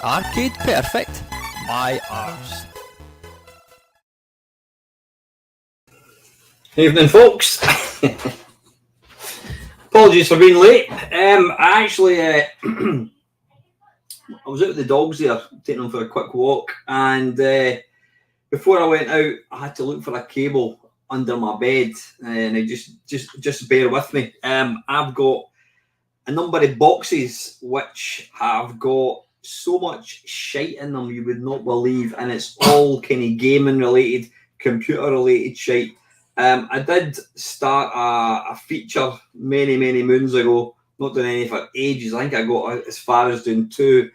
Arcade Perfect by Arse. Evening, folks. Apologies for being late. I actually I was out with the dogs there, taking them for a quick walk, and before I went out, I had to look for a cable under my bed, and I just bear with me. I've got a number of boxes which have got so much shite in them you would not believe, and it's all kind of gaming related, computer related shite. I did start a feature many moons ago, not done any for ages. I think I got as far as doing two,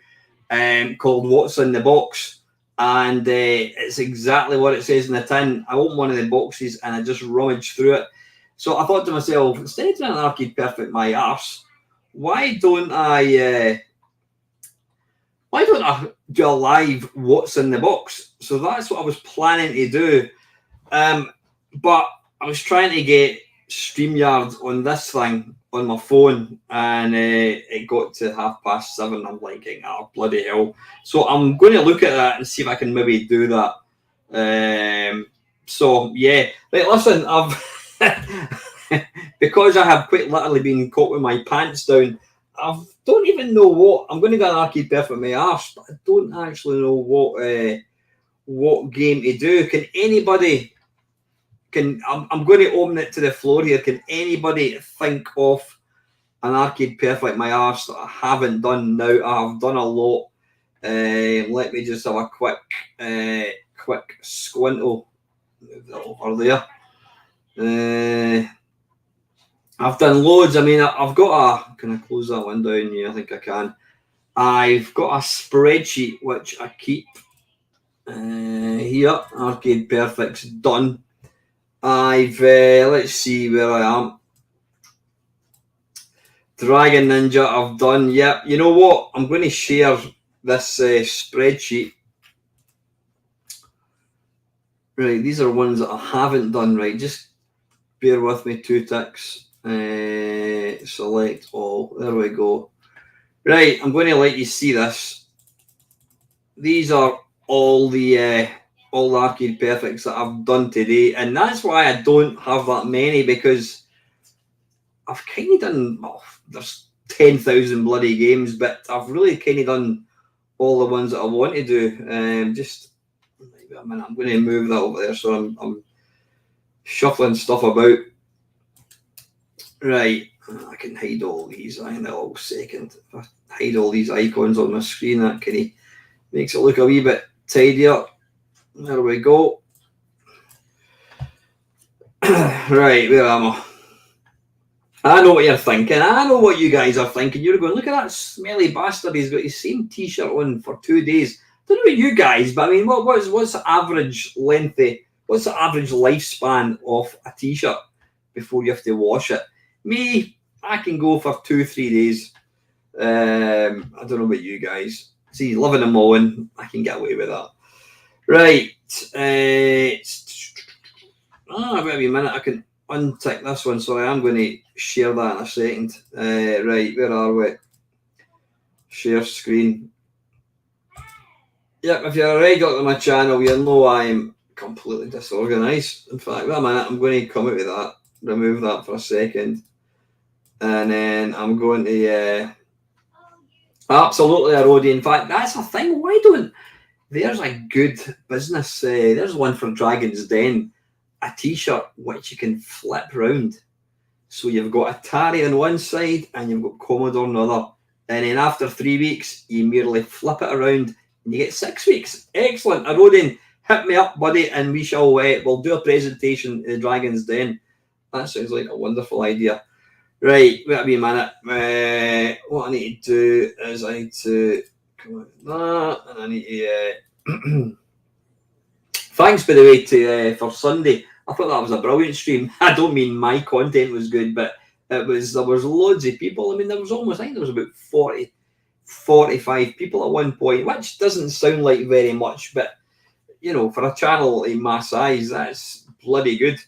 called What's in the Box, and it's exactly what it says in the tin. I opened one of the boxes and I just rummaged through it. So I thought to myself, instead of doing an Arcade Perfect my arse, why don't I do a live What's in the Box? So that's what I was planning to do. But I was trying to get StreamYard on this thing on my phone, and it got to 7:30. I'm like, oh, bloody hell. So I'm going to look at that and see if I can maybe do that. So, yeah. Right, listen, I've because I have quite literally been caught with my pants down, I don't even know what. I'm going to get an Arcade Perfect my arse, but I don't actually know what game to do. Can anybody... I'm going to open it to the floor here. Can anybody think of an Arcade Perfect my arse that I haven't done now? I've done a lot. Let me just have a quick squintle. Move that over there. I've done loads. I mean, I've got a... Can I close that one down? Yeah, I think I can. I've got a spreadsheet which I keep here. Arcade Perfect's done. I've let's see where I am. Dragon Ninja I've done. Yep. You know what? I'm going to share this spreadsheet. Right, these are ones that I haven't done. Right, just bear with me 2 ticks. Select all. There we go. Right, I'm going to let you see this. These are all the Arcade Perfects that I've done today, and that's why I don't have that many, because I've kind of done, well, there's 10,000 bloody games, but I've really kind of done all the ones that I want to do. Just a minute, I'm going to move that over there, so I'm shuffling stuff about. Right, I can hide all these in a little second. If I hide all these icons on my screen, that kind of makes it look a wee bit tidier. There we go. Right, where am I? I know what you're thinking. I know what you guys are thinking. You're going, look at that smelly bastard. He's got his same t-shirt on for 2 days. I don't know about you guys, but I mean, what's the average what's the average lifespan of a t-shirt before you have to wash it? Me, I can go for 2-3 days. I don't know about you guys. See, living in Mullen, I can get away with that. Right. Wait a minute. I can untick this one. Sorry, I'm going to share that in a second. Right, where are we? Share screen. Yep, if you're a regular to my channel, you'll know I'm completely disorganised. In fact, wait a minute. I'm going to come out with that. Remove that for a second. And then I'm going to... absolutely erode. In fact, that's a thing. Why don't... There's a good business. There's one from Dragon's Den. A t-shirt which you can flip round. So you've got Atari on one side and you've got Commodore on the other. And then after 3 weeks, you merely flip it around and you get 6 weeks. Excellent. Erodin, hit me up, buddy, and we shall we'll do a presentation in Dragon's Den. That sounds like a wonderful idea. Right, wait a wee minute. What I need to do is I need to come out with that, and I need to... Thanks, by the way, for Sunday. I thought that was a brilliant stream. I don't mean my content was good, but there was loads of people. I mean, there was almost, I think there was about 40, 45 people at one point, which doesn't sound like very much, but, you know, for a channel in my size, that's bloody good.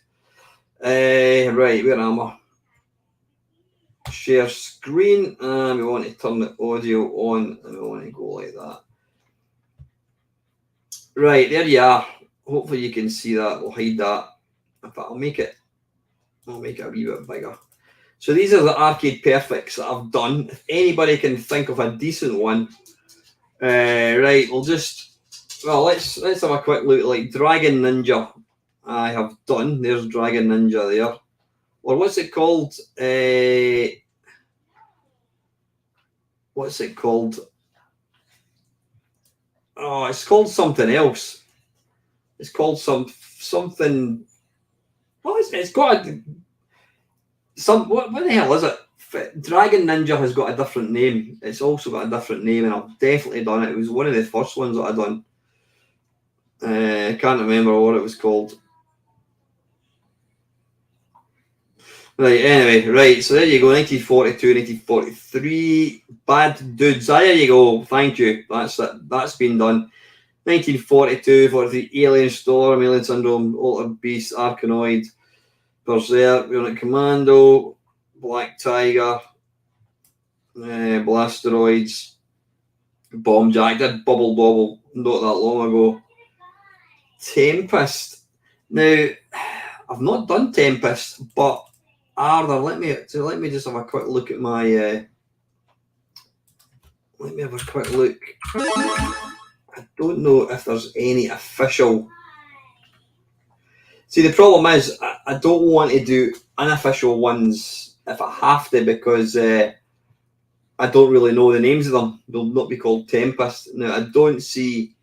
Right, where am I? Share screen, and we want to turn the audio on, and we want to go like that. Right, there you are. Hopefully you can see that. We'll hide that. In fact, I'll make it a wee bit bigger. So these are the Arcade Perfects that I've done. If anybody can think of a decent one, right, let's have a quick look. Like Dragon Ninja, I have done. There's Dragon Ninja there. Or what's it called? What's it called? Oh, it's called something else. It's called something. Well, it's got what the hell is it? Dragon Ninja has got a different name. It's also got a different name, and I've definitely done it. It was one of the first ones that I done. I can't remember what it was called. Right, anyway, right, so there you go, 1942, 1943, Bad Dudes, there you go, thank you, that's it, that's been done. 1942, 43, Alien Storm, Alien Syndrome, Altered Beast, Arkanoid, Berserk, Unit Commando, Black Tiger, Blasteroids, Bomb Jack, did Bubble Bobble not that long ago. Tempest, now, I've not done Tempest, but let me just have a quick look at my let me have a quick look. I don't know if there's any official. See, the problem is I don't want to do unofficial ones if I have to, because I don't really know the names of them. They'll not be called Tempest. Now, I don't see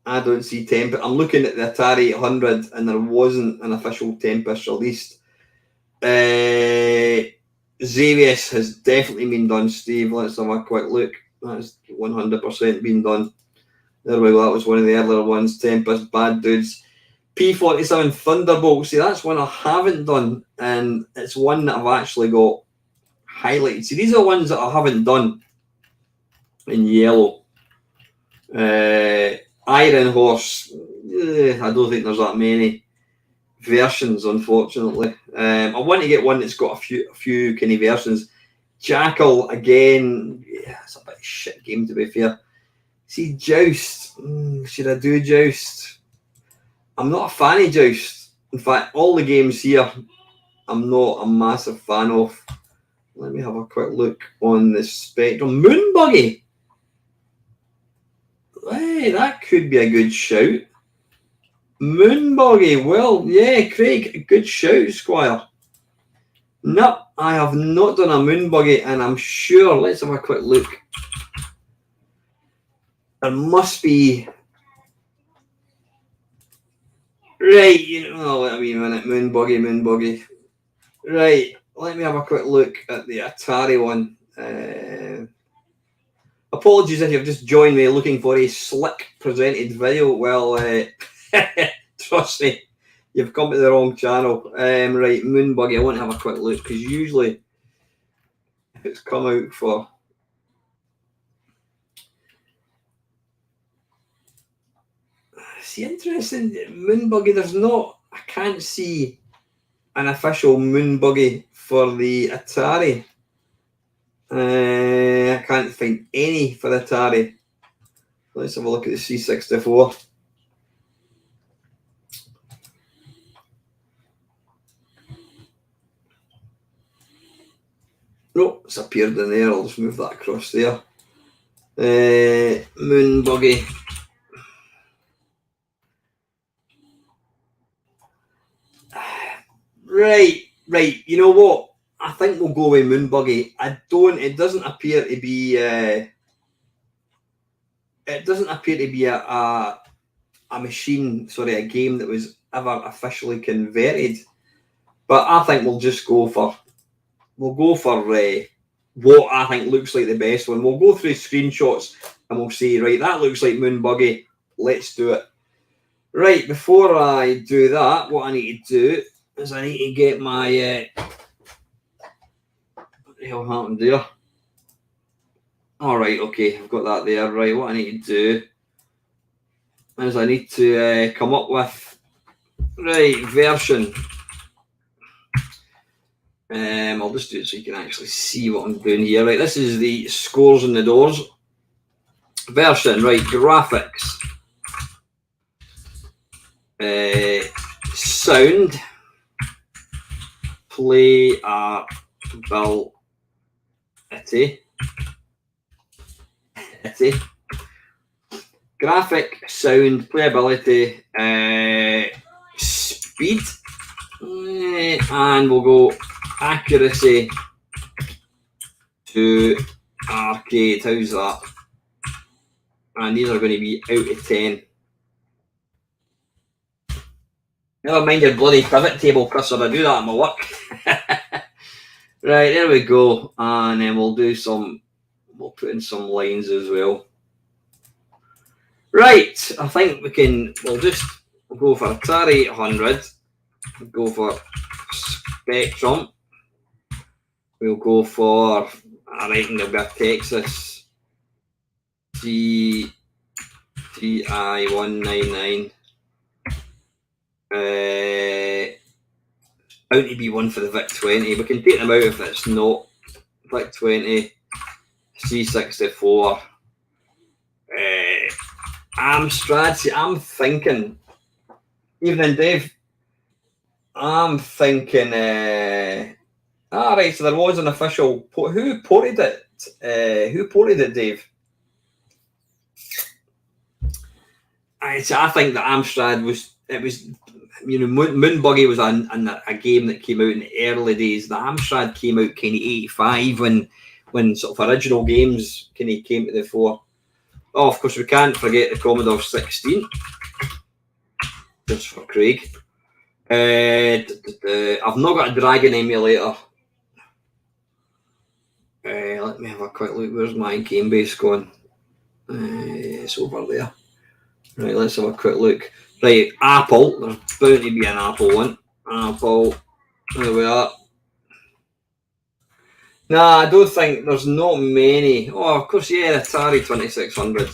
Tempest. I'm looking at the Atari 800 and there wasn't an official Tempest released. Xavius has definitely been done, Steve. Let's have a quick look. That's 100% been done. There we go. That was one of the earlier ones. Tempest, Bad Dudes. P47 Thunderbolt. See, that's one I haven't done, and it's one that I've actually got highlighted. See, these are ones that I haven't done in yellow. Iron Horse. I don't think there's that many versions, unfortunately. I want to get one that's got a few kind of versions. Jackal, again, yeah, it's a bit of a shit game, to be fair. See, Joust. Should I do Joust? I'm not a fan of Joust. In fact, all the games here, I'm not a massive fan of. Let me have a quick look on the Spectrum. Moon Buggy. Hey, that could be a good shout. Moon Buggy. Well, yeah, Craig, good shout, Squire. Nope, I have not done a Moon Buggy, and I'm sure, let's have a quick look. There must be. Right, you know, wait a wee minute. Moon Buggy. Right, let me have a quick look at the Atari one. Apologies if you've just joined me looking for a slick presented video. Well, trust me, you've come to the wrong channel. Right, Moon Buggy, I want to have a quick look, because usually if it's come out for... See, interesting, Moon Buggy, there's not... I can't see an official Moon Buggy for the Atari. I can't find any for Atari. Let's have a look at the C64. No, it's appeared in there. I'll just move that across there. Moon Buggy. Right. You know what? I think we'll go with Moon Buggy. It doesn't appear to be. It doesn't appear to be a machine. Sorry, a game that was ever officially converted. But I think we'll just go for. We'll go for what I think looks like the best one. We'll go through screenshots and we'll say, right, that looks like Moon Buggy. Let's do it. Right, before I do that, what I need to do is I need to get my... what the hell happened there? All right, okay, I've got that there. Right, what I need to do is I need to come up with... Right, version. I'll just do it so you can actually see what I'm doing here. Right, this is the scores on the doors. Version, right, graphics. Sound. Playability. Graphic, sound, playability, speed. And we'll go accuracy to arcade. How's that? And these are going to be out of 10. Never mind your bloody pivot table, Chris, or I do that at my work. Right, there we go. And then we'll put in some lines as well. Right, I think we'll go for Atari 800. Go for Spectrum. We'll go for, I reckon there'll be a Texas TI-199. Bound to be one for the VIC-20. We can take them out if it's not. VIC-20, C64, Amstrad. See, I'm thinking, evening Dave, I'm thinking, right, so there was an official, who ported it? Dave? I think that Amstrad was, Moon Buggy was a game that came out in the early days. The Amstrad came out kind of 85 when sort of original games kind of came to the fore. Oh, of course, we can't forget the Commodore 16. Just for Craig. I've not got a Dragon emulator. Let me have a quick look. Where's my game base going? It's over there. Right, let's have a quick look. Right, Apple. There's bound to be an Apple one. Apple. There we are. Nah, I don't think there's not many. Oh, of course, yeah, Atari 2600.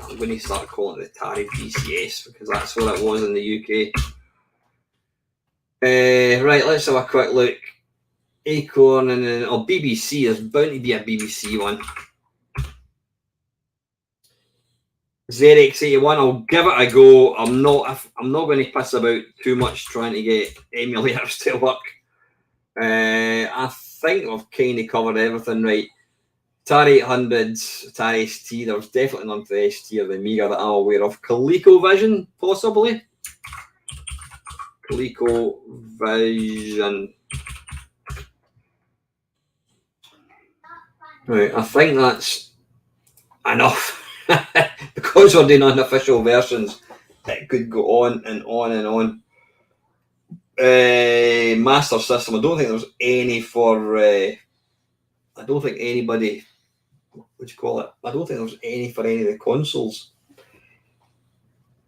I'm going to start calling it the Atari VCS because that's what it was in the UK. Right, let's have a quick look. Acorn and then BBC. There's bound to be a BBC one. ZX81. I'll give it a go. I'm not going to piss about too much trying to get emulators to work. I think I've kind of covered everything right. Atari 800s, Atari ST. There was definitely none for the ST or the Amiga that I'm aware of. ColecoVision, possibly. ColecoVision. Right, I think that's enough. Because we're doing unofficial versions, it could go on and on and on. Master System. I don't think there's any for. I don't think anybody. What do you call it? I don't think there's any for any of the consoles.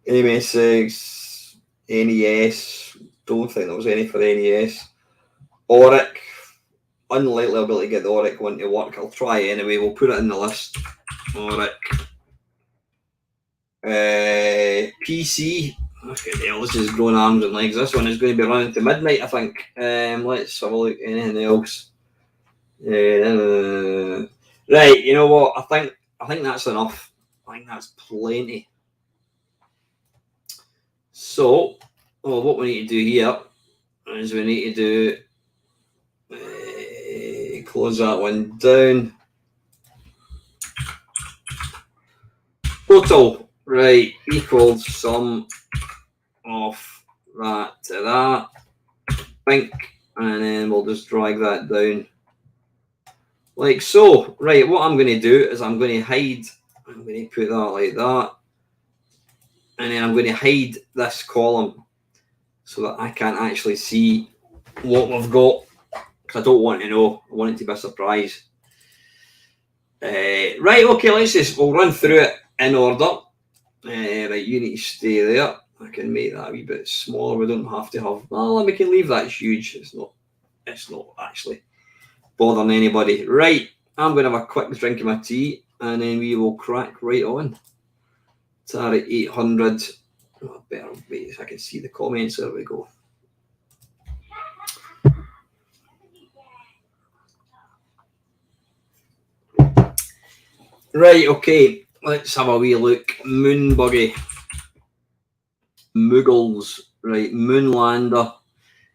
MSX, NES. Don't think there was any for NES. Oric. Unlikely I'll be able to get the Oric one to work. I'll try anyway. We'll put it in the list. Oric. PC. Okay, hell, this is growing arms and legs. This one is going to be running to midnight, I think. Let's have a look. Anything else? Right, you know what? I think that's enough. I think that's plenty. So, what we need to do here is we need to do close that one down. Total, right, equals sum of that to that. Think, and then we'll just drag that down. Like so. Right, what I'm going to do is I'm going to hide, I'm going to put that like that. And then I'm going to hide this column so that I can't actually see what we've got. Because I don't want to know. I want it to be a surprise. Right, okay, we'll run through it in order. Right, you need to stay there. I can make that a wee bit smaller. We don't have to have, well, we can leave that huge. It's not actually bothering anybody. Right, I'm going to have a quick drink of my tea and then we will crack right on. Atari 800. Oh, better wait so I can see the comments. There we go. Right, okay. Let's have a wee look. Moon buggy. Muggles. Right, Moonlander.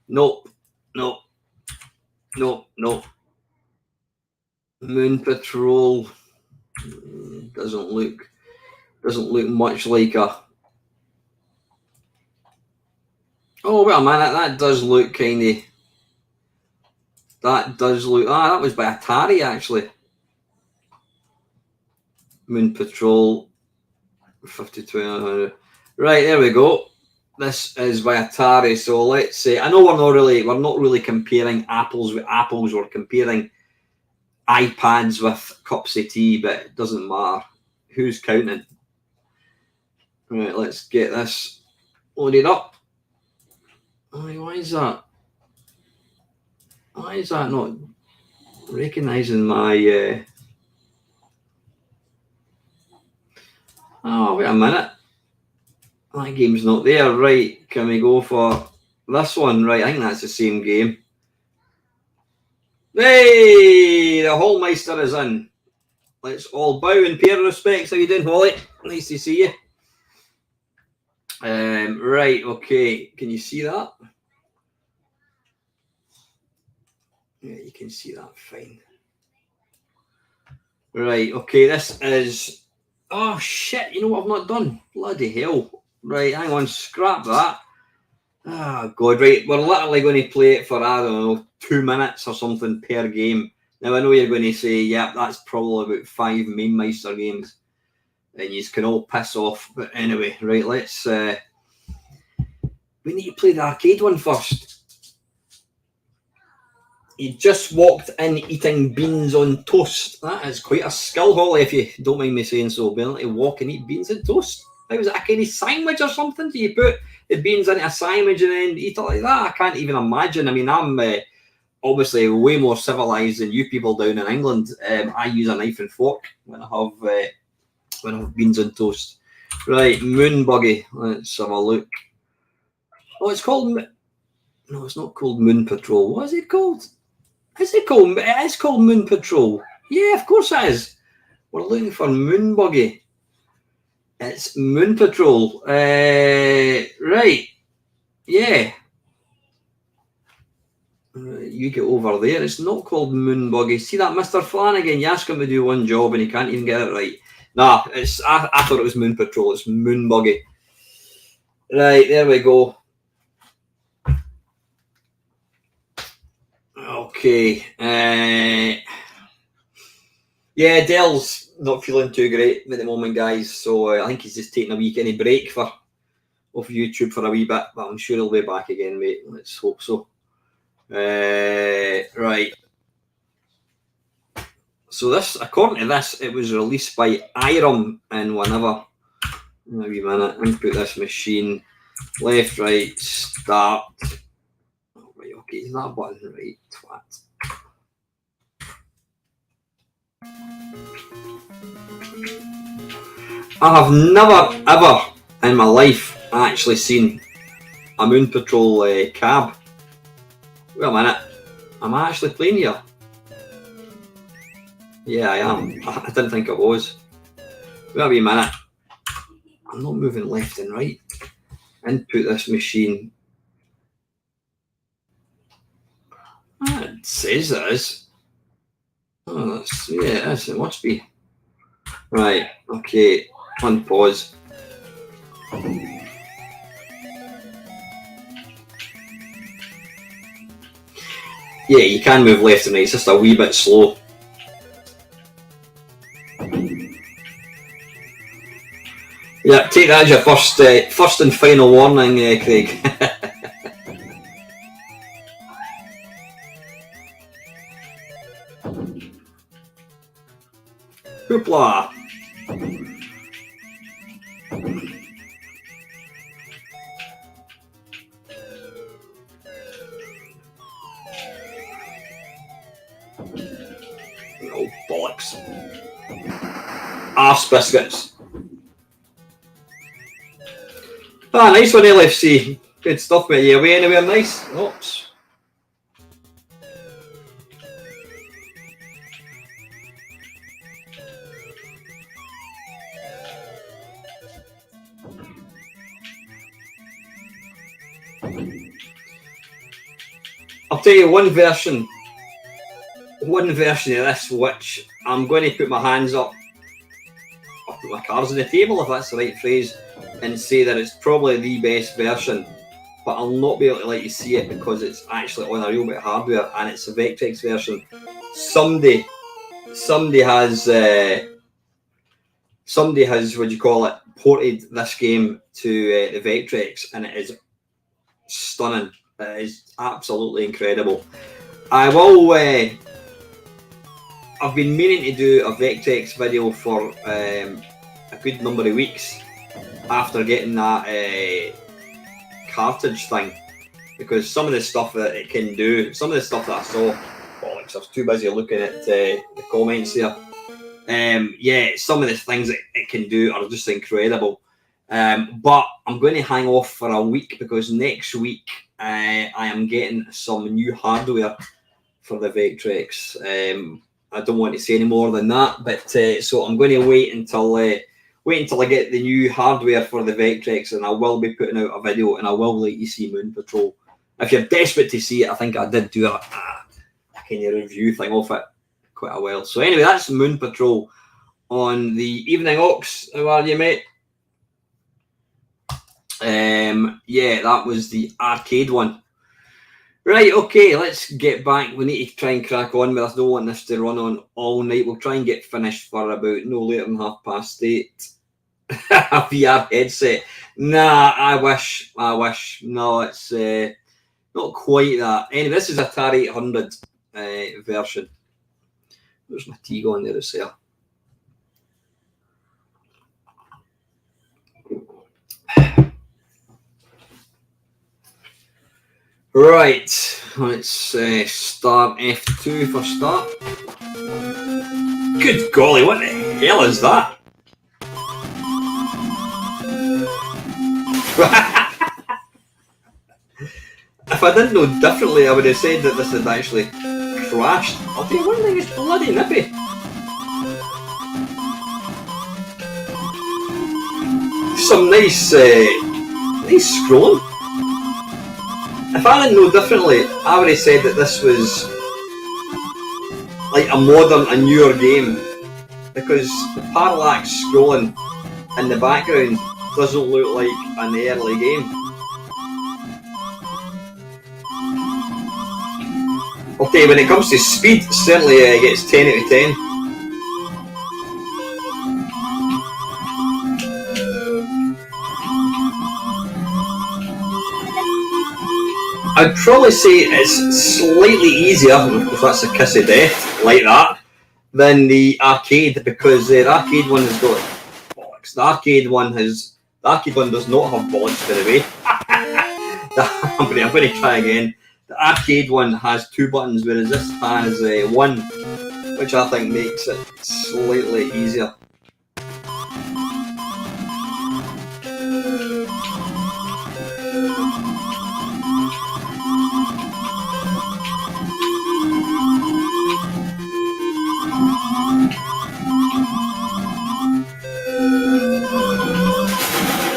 Nope. Nope. Nope. Nope. Moon Patrol. Doesn't look much like a. Oh wait a minute, that does look kinda. That does look. That was by Atari actually. Moon Patrol 5200. Right, there we go. This is by Atari. So let's say I know we're not really comparing apples with apples. We're comparing iPads with cups of tea, but it doesn't matter. Who's counting? Right, let's get this loaded up. Why is that? Why is that not recognising my? Oh, wait a minute. That game's not there. Right, can we go for this one? Right, I think that's the same game. Hey, the Hallmeister is in. Let's all bow and pay our respects. How you doing, Holly? Nice to see you. Right, okay. Can you see that? Yeah, you can see that fine. Right, okay, this is... Oh, shit, you know what I've not done? Bloody hell. Right, hang on, scrap that. Oh, God, right, we're literally going to play it for, I don't know, 2 minutes or something per game. Now, I know you're going to say, yep, that's probably about 5 Main Meister games. And you can all piss off. But anyway, right, let's... we need to play the arcade one first. You just walked in eating beans on toast. That is quite a skill, Holly, if you don't mind me saying so. Being able to walk and eat beans on toast. How was it, a kind of sandwich or something? Do you put the beans into a sandwich and then eat it like that? I can't even imagine. I mean, I'm obviously way more civilized than you people down in England. I use a knife and fork when I have beans on toast. Right, moon buggy. Let's have a look. Oh, it's called. No, it's not called Moon Patrol. What is it called? Is it called? It is called Moon Patrol. Yeah, of course it is. We're looking for moon buggy. It's Moon Patrol. Right. Yeah. You get over there. It's not called Moon Buggy. See that Mr. Flanagan? You ask him to do one job and he can't even get it right. Nah, it's. I thought it was Moon Patrol. It's Moon Buggy. Right, there we go. Okay. Yeah, Dell's not feeling too great at the moment, guys. So I think he's just taking a weekend break off YouTube for a wee bit, but I'm sure he'll be back again, mate. Let's hope so. Right. So this, according to this, it was released by IROM in whenever. A wee minute. Input this machine. Left, right, start. Oh, right, okay, is that button right? Twat. I have never ever in my life actually seen a Moon Patrol cab. Wait a minute, am I actually playing here? Yeah, I am. I didn't think it was. Wait a wee minute. I'm not moving left and right. Input this machine. It says it is. Oh, that's, yeah, it is. It must be. Right, okay. Unpause. Yeah, you can move left and right. It's just a wee bit slow. Yeah, take that as your first and final warning, Craig. Hoopla! Oh, bollocks. Arse biscuits. Ah, nice one, LFC. Good stuff, mate. You away anywhere nice? Oops. I'll tell you one version of this which I'm going to put my hands up, I'll put my cards on the table if that's the right phrase, and say that it's probably the best version, but I'll not be able to let you see it because it's actually on a real bit of hardware and it's a Vectrex version. Somebody has what do you call it, ported this game to the Vectrex, and it is stunning. It is absolutely incredible. I've been meaning to do a Vectrex video for a good number of weeks after getting that cartridge thing, because some of the stuff that it can do, some of the stuff that I saw, bollocks, I was too busy looking at the comments there. Yeah, some of the things that it can do are just incredible. But I'm going to hang off for a week because next week I am getting some new hardware for the Vectrex. I don't want to say any more than that, but so I'm going to wait until I get the new hardware for the Vectrex, and I will be putting out a video, and I will let you see Moon Patrol. If you're desperate to see it, I think I did do a kind of review thing of it quite a while. So anyway, that's Moon Patrol on the Evening Ox. How are you, mate? Yeah, that was the arcade one. Right, okay, let's get back. We need to try and crack on with this. I don't want this to run on all night. We'll try and get finished for about no later than 8:30. A VR headset. Nah, I wish. No, it's not quite that. Anyway, this is Atari 800 version. There's my tea going there, it's there. Right, let's start F2 for start. Good golly, what the hell is that? If I didn't know differently, I would have said that this had actually crashed. I'll tell you one thing, it's bloody nippy. Some nice scrolling. If I didn't know differently, I would have said that this was like a modern, a newer game, because the parallax scrolling in the background doesn't look like an early game. Okay, when it comes to speed, certainly gets 10 out of 10. I'd probably say it's slightly easier, if that's a kiss of death, like that, than the arcade, because the arcade one has got bollocks. The arcade one does not have bollocks, by the way. I'm going to try again. The arcade one has 2 buttons, whereas this has 1, which I think makes it slightly easier.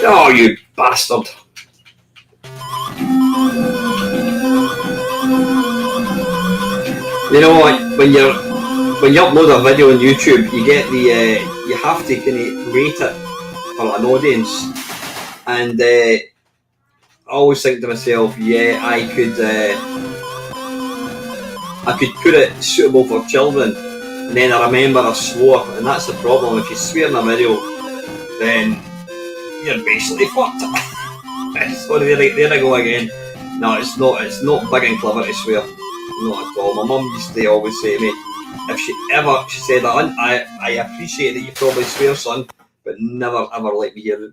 Oh, you bastard! You know what? When you upload a video on YouTube, you get the you have to kind of rate it for an audience, and I always think to myself, yeah, I could put it suitable for children, and then I remember I swore, and that's the problem. If you swear in a video, then you're basically fucked. So there I go again. No, it's not big and clever to swear. Not at all. My mum used to always say to me, if she said, I appreciate that you probably swear, son, but never ever let me hear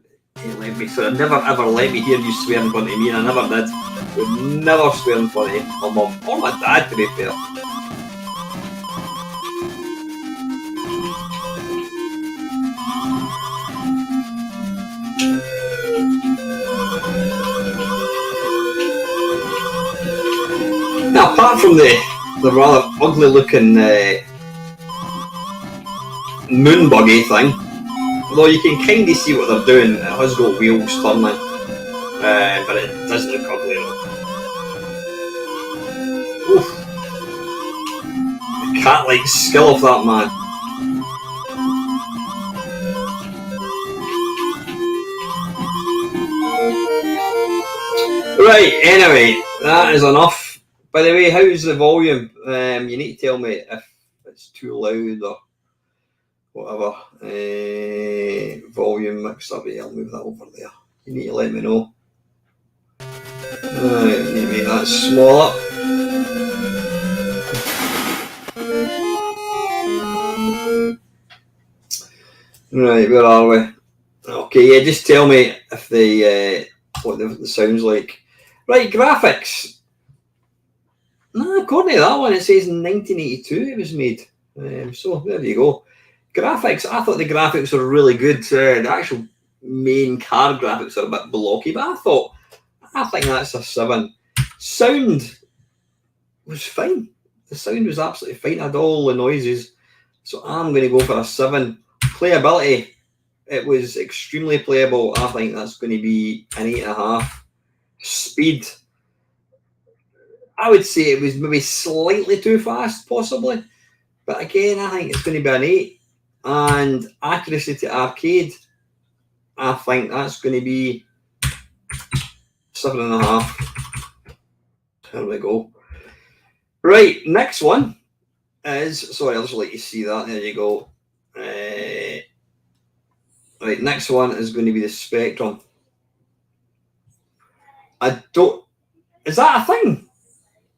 so never ever let me hear you swear in front of me, and I never did. Would never swear in front of my mum or my dad, to be fair. Now, apart from the rather ugly looking moon buggy thing, although you can kind of see what they're doing, it has got wheels turning, but it does look ugly though. Oof. The cat-like skill of that man. Right, anyway, that is enough. By the way, how's the volume? You need to tell me if it's too loud or whatever. Volume mix up here, I'll move that over there. You need to let me know. Right, we need to make that smaller. Right, where are we? Okay, yeah, just tell me if what the sounds like. Right, graphics. No, according to that one, it says in 1982 it was made. So there you go. Graphics. I thought the graphics were really good. The actual main car graphics are a bit blocky, but I think that's a 7. Sound was fine. The sound was absolutely fine. I had all the noises, so I'm going to go for a 7. Playability. It was extremely playable. I think that's going to be an 8.5. Speed. I would say it was maybe slightly too fast, possibly. But again, I think it's going to be an 8. And accuracy to arcade, I think that's going to be 7.5. There we go. Right, next one is... Sorry, I'll just let you see that. There you go. Right, next one is going to be the Spectrum. I don't... Is that a thing?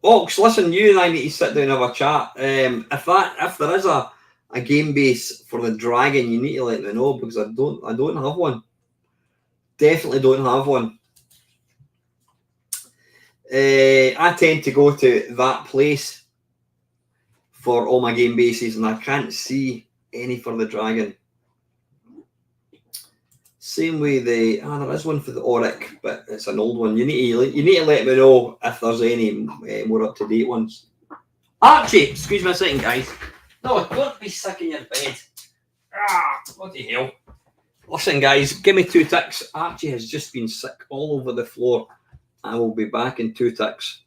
Ox, listen, you and I need to sit down and have a chat. If there is a game base for the Dragon, you need to let me know, because I don't have one. Definitely don't have one. I tend to go to that place for all my game bases, and I can't see any for the Dragon. Same way there is one for the Oric, but it's an old one. You need to let me know if there's any more up to date ones. Archie, excuse me a second, guys. No, don't be sick in your bed. Ah, bloody hell. Listen, guys, give me 2 ticks. Archie has just been sick all over the floor. I will be back in 2 ticks.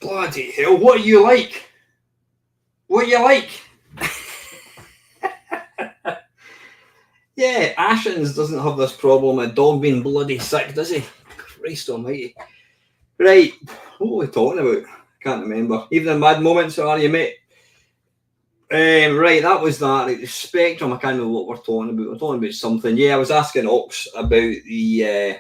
Bloody hell, what are you like? What are you like? Yeah, Ashens doesn't have this problem of dog being bloody sick, does he? Christ almighty. Right, what were we talking about? I can't remember. Even in mad moments, are you, mate? Right, that was that. Right, the Spectrum, I can't remember what we're talking about. We're talking about something. Yeah, I was asking Ox about the,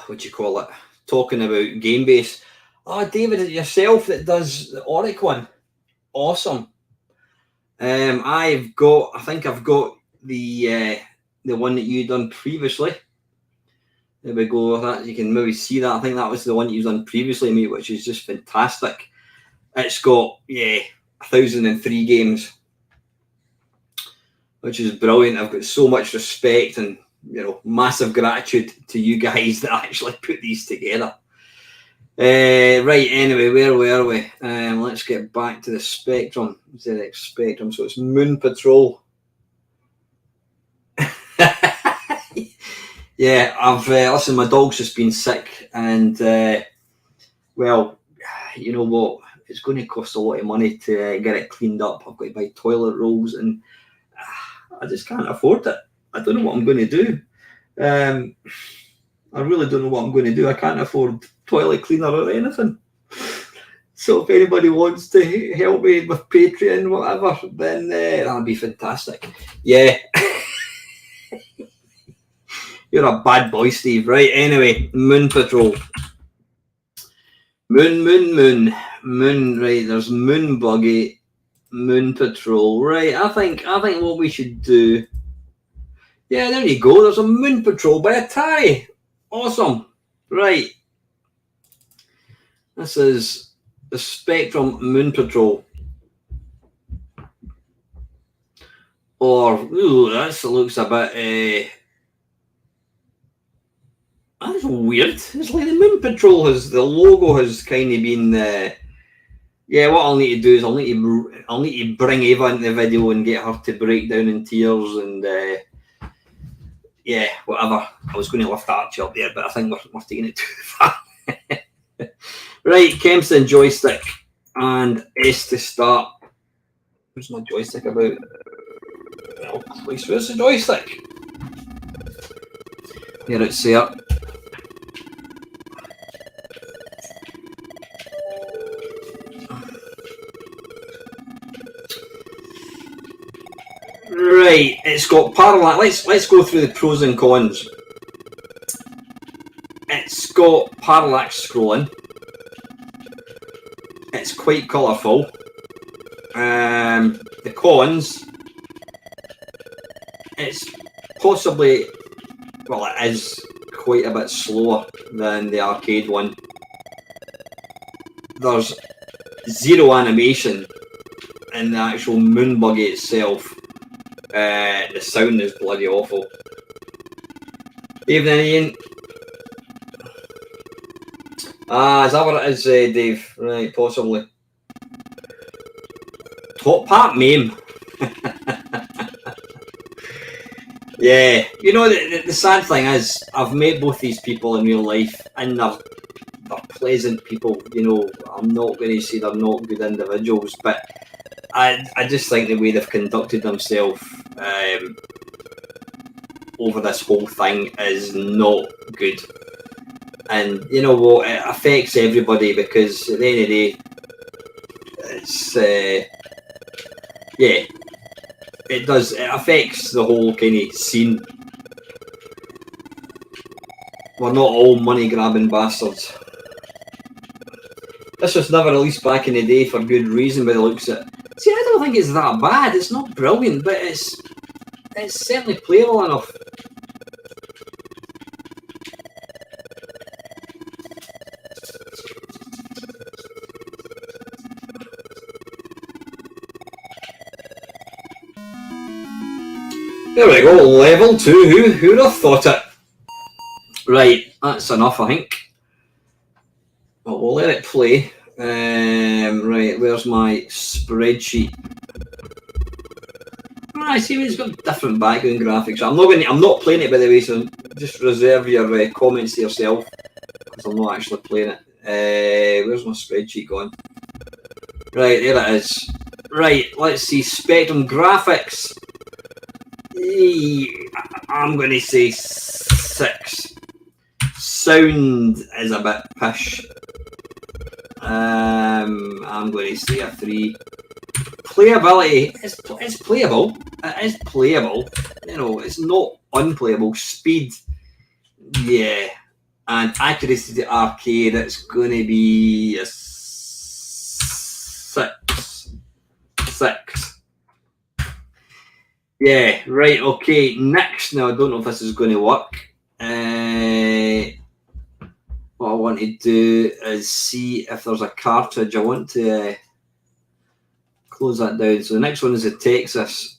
what do you call it? Talking about game base. Oh, David, is it yourself that does the Oric one? Awesome. I think I've got the one that you done previously. There we go. That you can maybe see that. I think that was the one you've done previously, mate, which is just fantastic. It's got 1,003 games, which is brilliant. I've got so much respect and massive gratitude to you guys that actually put these together. Right, anyway, where were we? Let's get back to the Spectrum, ZX Spectrum. So it's Moon Patrol. Yeah, I've listen, my dog's just been sick, and well, you know what? It's going to cost a lot of money to get it cleaned up. I've got to buy toilet rolls, and I just can't afford it. I don't know what I'm going to do. I really don't know what I'm going to do. I can't afford toilet cleaner or anything. So if anybody wants to help me with Patreon, whatever, then that'd be fantastic. Yeah. You're a bad boy, Steve. Right, anyway, Moon Patrol. Moon. Right, there's Moon Buggy, Moon Patrol. Right, I think what we should do. Yeah, there you go. There's a Moon Patrol by Atari. Awesome. Right. This is the Spectrum Moon Patrol. Or, ooh, this looks a bit... that's weird. It's like the Moon Patrol the logo has kind of been... yeah, what I'll need to do is I'll need to bring Eva into the video and get her to break down in tears and... yeah, whatever. I was going to lift Archie up there, but I think we're taking it too far. Right, Kempston joystick and S to start. Where's my joystick about? Oh, please, where's the joystick? Here it's there. Right, it's got parallax. Let's go through the pros and cons. It's got parallax scrolling. It's quite colourful. The cons. It's possibly, well, it is quite a bit slower than the arcade one. There's zero animation in the actual moon buggy itself. The sound is bloody awful. Evening, Ian. Is that what it is, Dave? Right, possibly. Top part meme. Yeah, you know, the sad thing is, I've met both these people in real life, and they're pleasant people. You know, I'm not going to say they're not good individuals, but I just think the way they've conducted themselves over this whole thing is not good. And you know what? It affects everybody, because at the end of the day, it's yeah, it does. It affects the whole kind of scene. We're not all money grabbing bastards. This was never released back in the day for good reason by the looks of it. See, I don't think it's that bad. It's not brilliant, but it's certainly playable enough. There we go, level 2. Who'd have thought it? Right, that's enough, I think. Well, we'll let it play. Right, where's my spreadsheet? I see it's got different background graphics. I'm not playing it, by the way, so just reserve your comments to yourself, because I'm not actually playing it. Where's my spreadsheet gone? Right, there it is. Right, let's see. Spectrum graphics. I'm going to say 6. Sound is a bit pish. I'm going to say a 3. Playability is playable. It is playable. You know, it's not unplayable. Speed, yeah. And accuracy to arcade, it's going to be a 6. 6. Yeah, right, okay. Next, now I don't know if this is going to work. What I want to do is see if there's a cartridge. I want to close that down. So the next one is a Texas.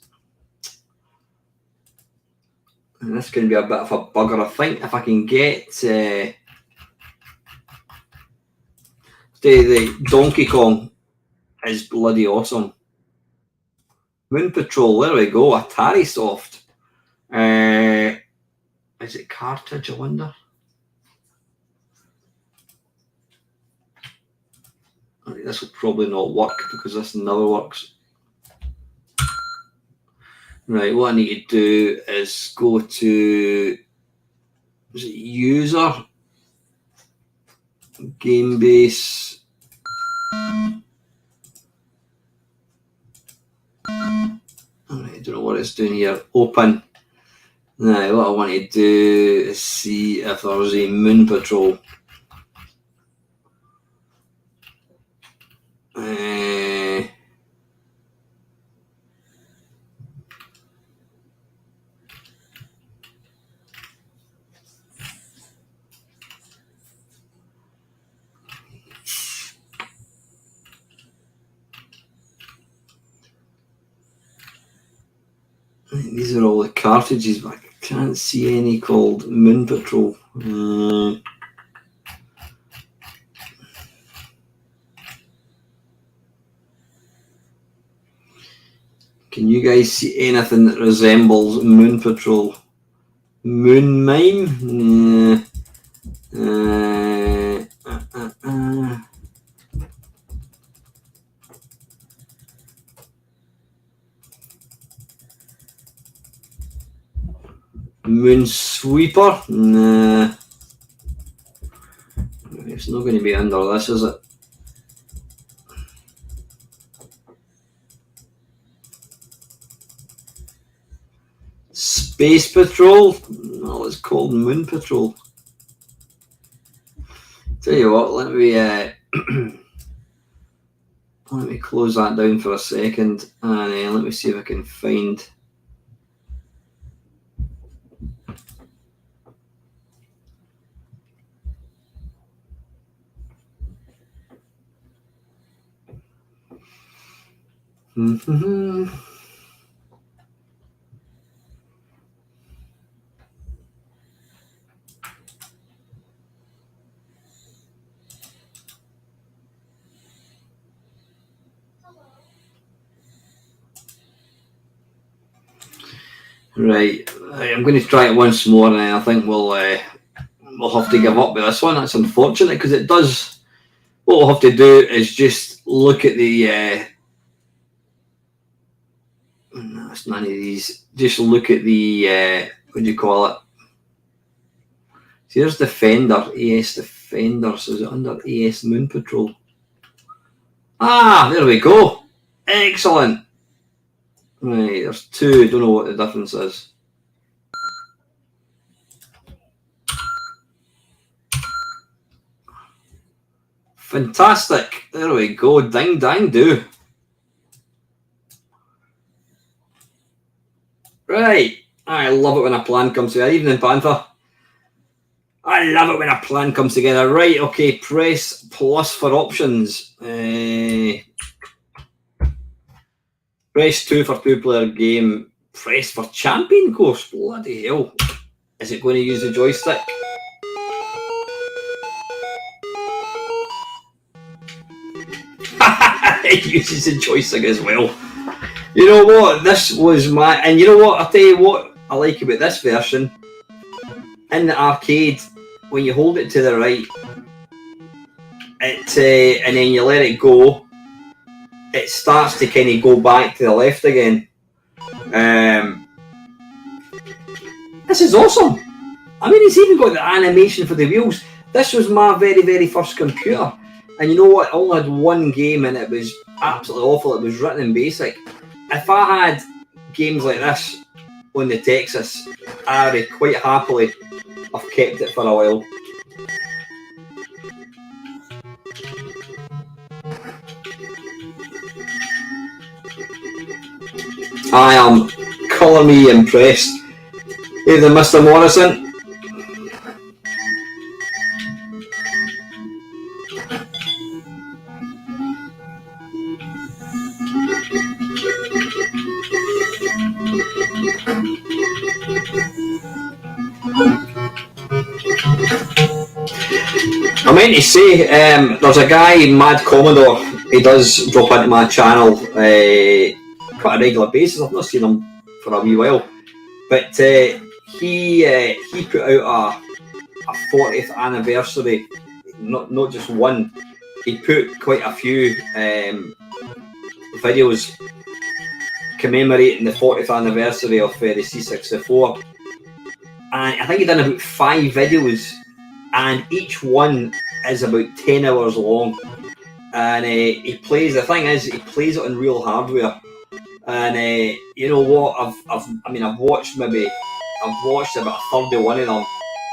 And this can be a bit of a bugger. I think if I can get the Donkey Kong is bloody awesome. Moon Patrol, there we go. Atari Soft. Is it cartridge, I wonder? This will probably not work, because this never works. Right, what I need to do is go to, is it user? Game base. I don't know what it's doing here. Open. Now, what I want to do is see if there's a Moon Patrol. These are all the cartridges, but I can't see any called Moon Patrol. Can you guys see anything that resembles Moon Patrol? Moon Mime? Moon Sweeper? Nah. It's not going to be under this, is it? Space Patrol? No, it's called Moon Patrol. Tell you what, let me close that down for a second, and let me see if I can find. Right, I'm going to try it once more, and I think we'll have to give up with this one. That's unfortunate because it does. What we'll have to do is just look at the. No, it's none of these. Just look at the. What do you call it? See, there's Defender, AS Defender. So is it under AS Moon Patrol? Ah, there we go. Excellent. Right, there's two. Don't know what the difference is. Fantastic. There we go. Ding, dang, do. Right. I love it when a plan comes together. Evening, Panther. I love it when a plan comes together. Right, okay. Press plus for options. Press 2 for two-player game. Press for champion course. Bloody hell. Is it going to use the joystick? It uses the joystick as well. You know what? This was my... And you know what? I'll tell you what I like about this version. In the arcade, when you hold it to the right, and then you let it go, it starts to kind of go back to the left again. This is awesome. I mean, it's even got the animation for the wheels. This was my very, very first computer. And you know what? I only had one game and it was absolutely awful. It was written in BASIC. If I had games like this on the Texas, I would quite happily have kept it for a while. I am colour me impressed. Hey there, Mr. Morrison. I meant to say, there's a guy, Mad Commodore, he does drop into my channel quite a regular basis. I've not seen him for a wee while, but he put out a 40th anniversary, not just one. He put quite a few videos commemorating the 40th anniversary of the C64, and I think he done about 5 videos, and each one is about 10 hours long. And he plays. The thing is, he plays it on real hardware. And you know what? I've watched about a third of one of them.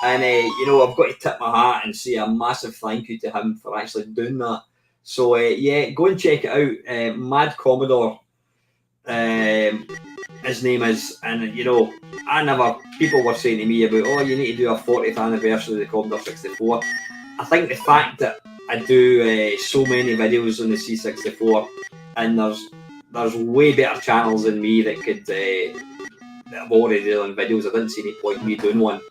And you know, I've got to tip my hat and say a massive thank you to him for actually doing that. So yeah, go and check it out. Mad Commodore, his name is, and you know, people were saying to me about, oh, you need to do a 40th anniversary of the Commodore 64. I think the fact that I do so many videos on the C64, and there's way better channels than me that could that have already done videos. I didn't see any point in me doing one.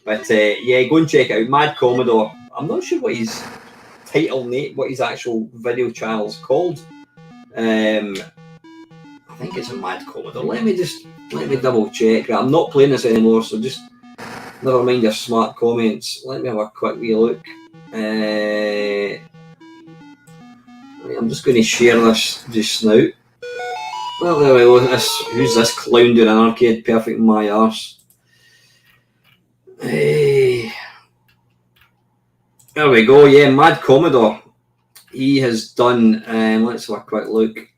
But yeah, go and check it out. Mad Commodore. I'm not sure what his title name, what his actual video channel's called. I think it's a Mad Commodore. Let me double check. I'm not playing this anymore, so just never mind your smart comments. Let me have a quick wee look. I'm just going to share this just now. Well, there we go. Who's this clown doing an arcade? Perfect, my arse. There we go. Yeah, Mad Commodore. He has done. Let's have a quick look.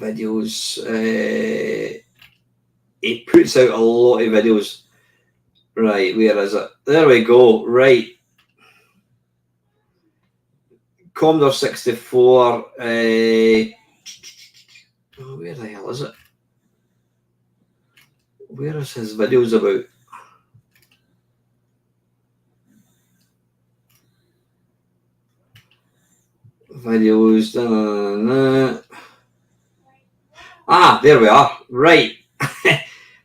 videos. He puts out a lot of videos. Right, where is it? There we go. Right. Commodore 64. Where the hell is it? Where is his videos about? Videos. Ah, there we are. Right.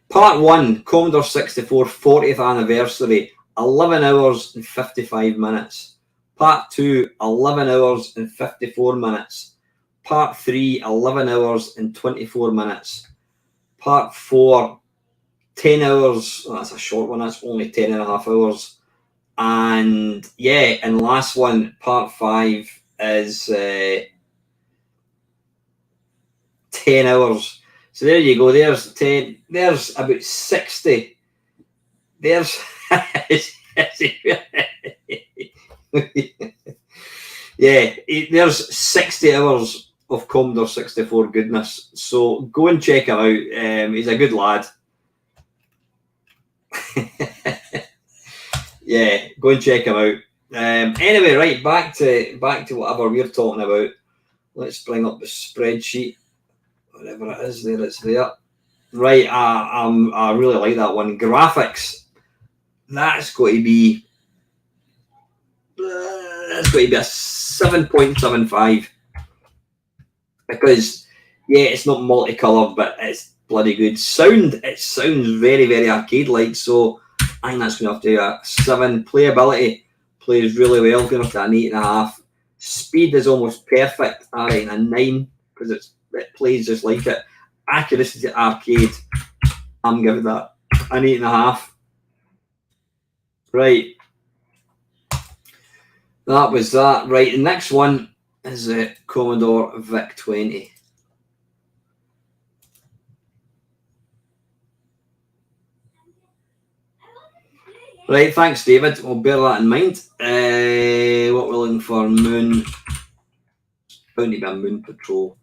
Part 1, Commodore 64 40th anniversary, 11 hours and 55 minutes. Part 2, 11 hours and 54 minutes. Part 3, 11 hours and 24 minutes. Part 4, 10 hours. Oh, that's a short one. That's only 10 and a half hours. And yeah, and last one, part 5, is 10 hours. So there you go. There's 10. There's about 60. There's yeah. There's 60 hours of Commodore 64 goodness. So go and check him out. He's a good lad. Yeah, go and check him out. Anyway, right, back to whatever we're talking about. Let's bring up the spreadsheet. Whatever it is, there it's there. Right, I really like that one. Graphics. That's going to be a 7.75 because yeah, it's not multicolored, but it's bloody good. Sound. It sounds very, very arcade-like. So I think that's going to have to be a 7. Playability plays really well. Going up to an 8.5. Speed is almost perfect. I reckon a 9 because it plays just like it. Accuracy to arcade, I'm giving that an 8.5. Right, that was that. Right, the next one is the Commodore VIC-20. Right, thanks, David. We'll bear that in mind. What we're looking for, Moon. Bound to be a Moon Patrol.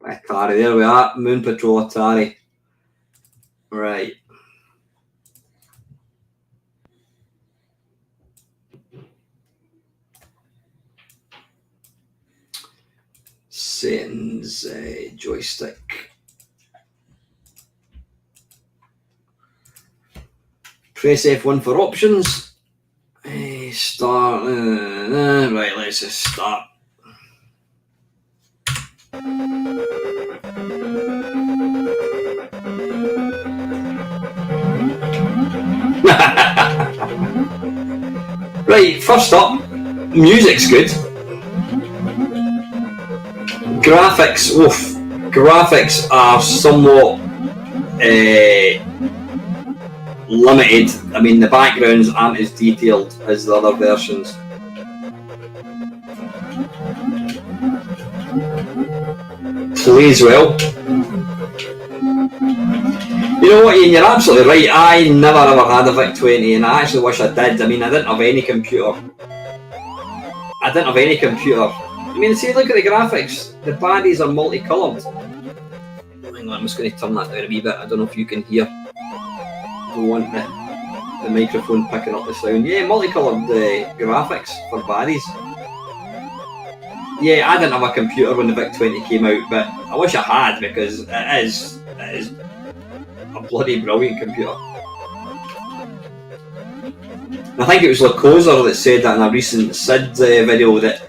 Atari, there we are. Moon Patrol Atari. Right. Settings, joystick. Press F1 for options. Start. Right, let's just start. Right, first up, music's good. Graphics, oof. Graphics are somewhat limited. I mean, the backgrounds aren't as detailed as the other versions. Plays well. You know what, Ian, you're absolutely right. I never ever had a VIC-20 and I actually wish I did. I mean, I didn't have any computer. I mean, see, look at the graphics. The baddies are multicoloured. Hang on, I'm just going to turn that down a wee bit. I don't know if you can hear. I don't want the microphone picking up the sound. Yeah, multicoloured graphics for baddies. Yeah, I didn't have a computer when the VIC-20 came out, but I wish I had because it is a bloody brilliant computer. And I think it was Lacozer that said that in a recent SID video that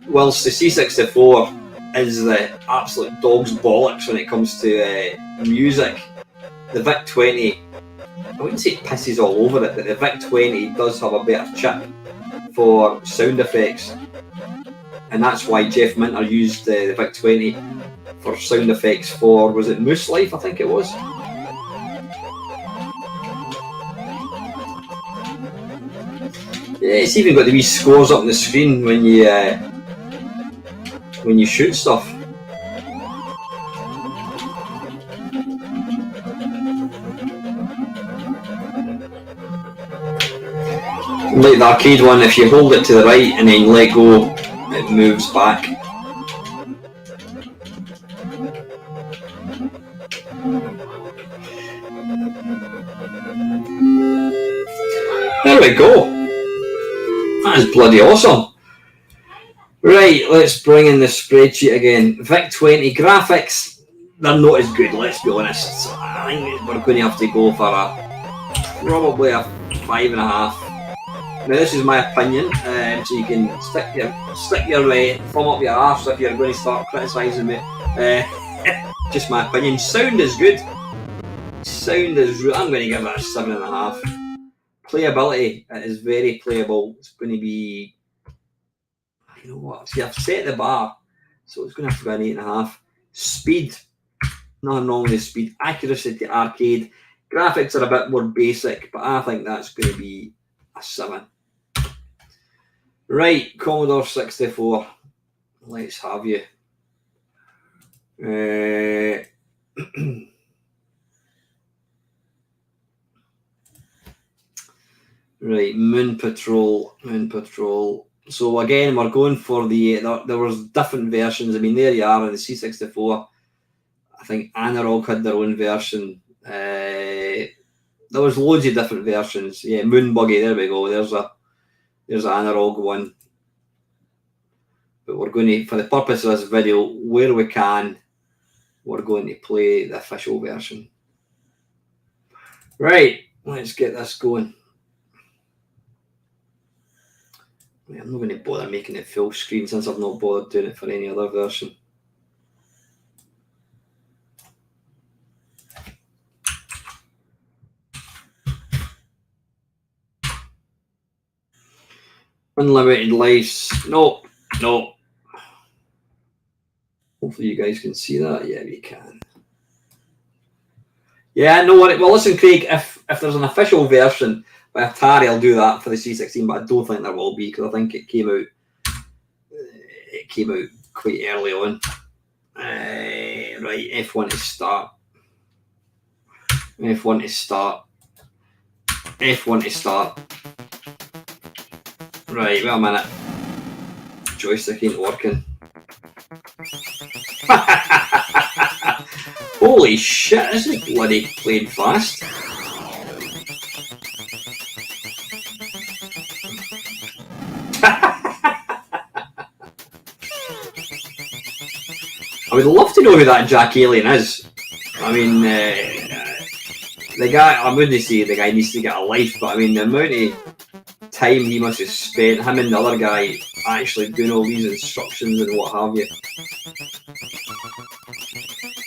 whilst the C64 is the absolute dog's bollocks when it comes to music, the VIC-20, I wouldn't say it pisses all over it, but the VIC-20 does have a better chip for sound effects. And that's why Jeff Minter used the VIC-20 for sound effects for, was it Moose Life, I think it was? Yeah, it's even got the wee scores up on the screen when you shoot stuff. Like the arcade one, if you hold it to the right and then let go, it moves back. There we go. That is bloody awesome. Right, let's bring in the spreadsheet again. VIC-20 graphics, they're not as good, let's be honest. So I think we're going to have to go for probably a 5.5. Now this is my opinion, so you can stick your thumb up your arse if you're going to start criticising me. Just my opinion. Sound is good. Sound is. I'm going to give that a 7.5. Playability, it is very playable. It's going to be. You know what? See, I've set the bar, so it's going to have to be an 8.5. Speed, nothing wrong with the speed. Accuracy to arcade. Graphics are a bit more basic, but I think that's going to be a 7. Right, Commodore 64. Let's have you. Right, Moon Patrol. So again, we're going for the. There was different versions. I mean, there you are in the C64. I think Analog had their own version. There was loads of different versions. Yeah, Moon Buggy. There we go. There's an Analog one. But we're going to, for the purpose of this video, where we can, we're going to play the official version. Right, let's get this going. I'm not going to bother making it full screen since I've not bothered doing it for any other version. Unlimited lives. No. Hopefully you guys can see that. Yeah, we can. Yeah, no worry. Well, listen, Craig, if there's an official version by Atari, I'll do that for the C16, but I don't think there will be because I think it came out quite early on. Right, F1 to start. F1 to start. Right, wait a minute. Joystick ain't working. Holy shit, this is bloody playing fast. I would love to know who that Jack Alien is. I mean, the guy, I wouldn't say the guy needs to get a life, but I mean, the amount of time he must have spent, him and the other guy, actually doing all these instructions and what have you.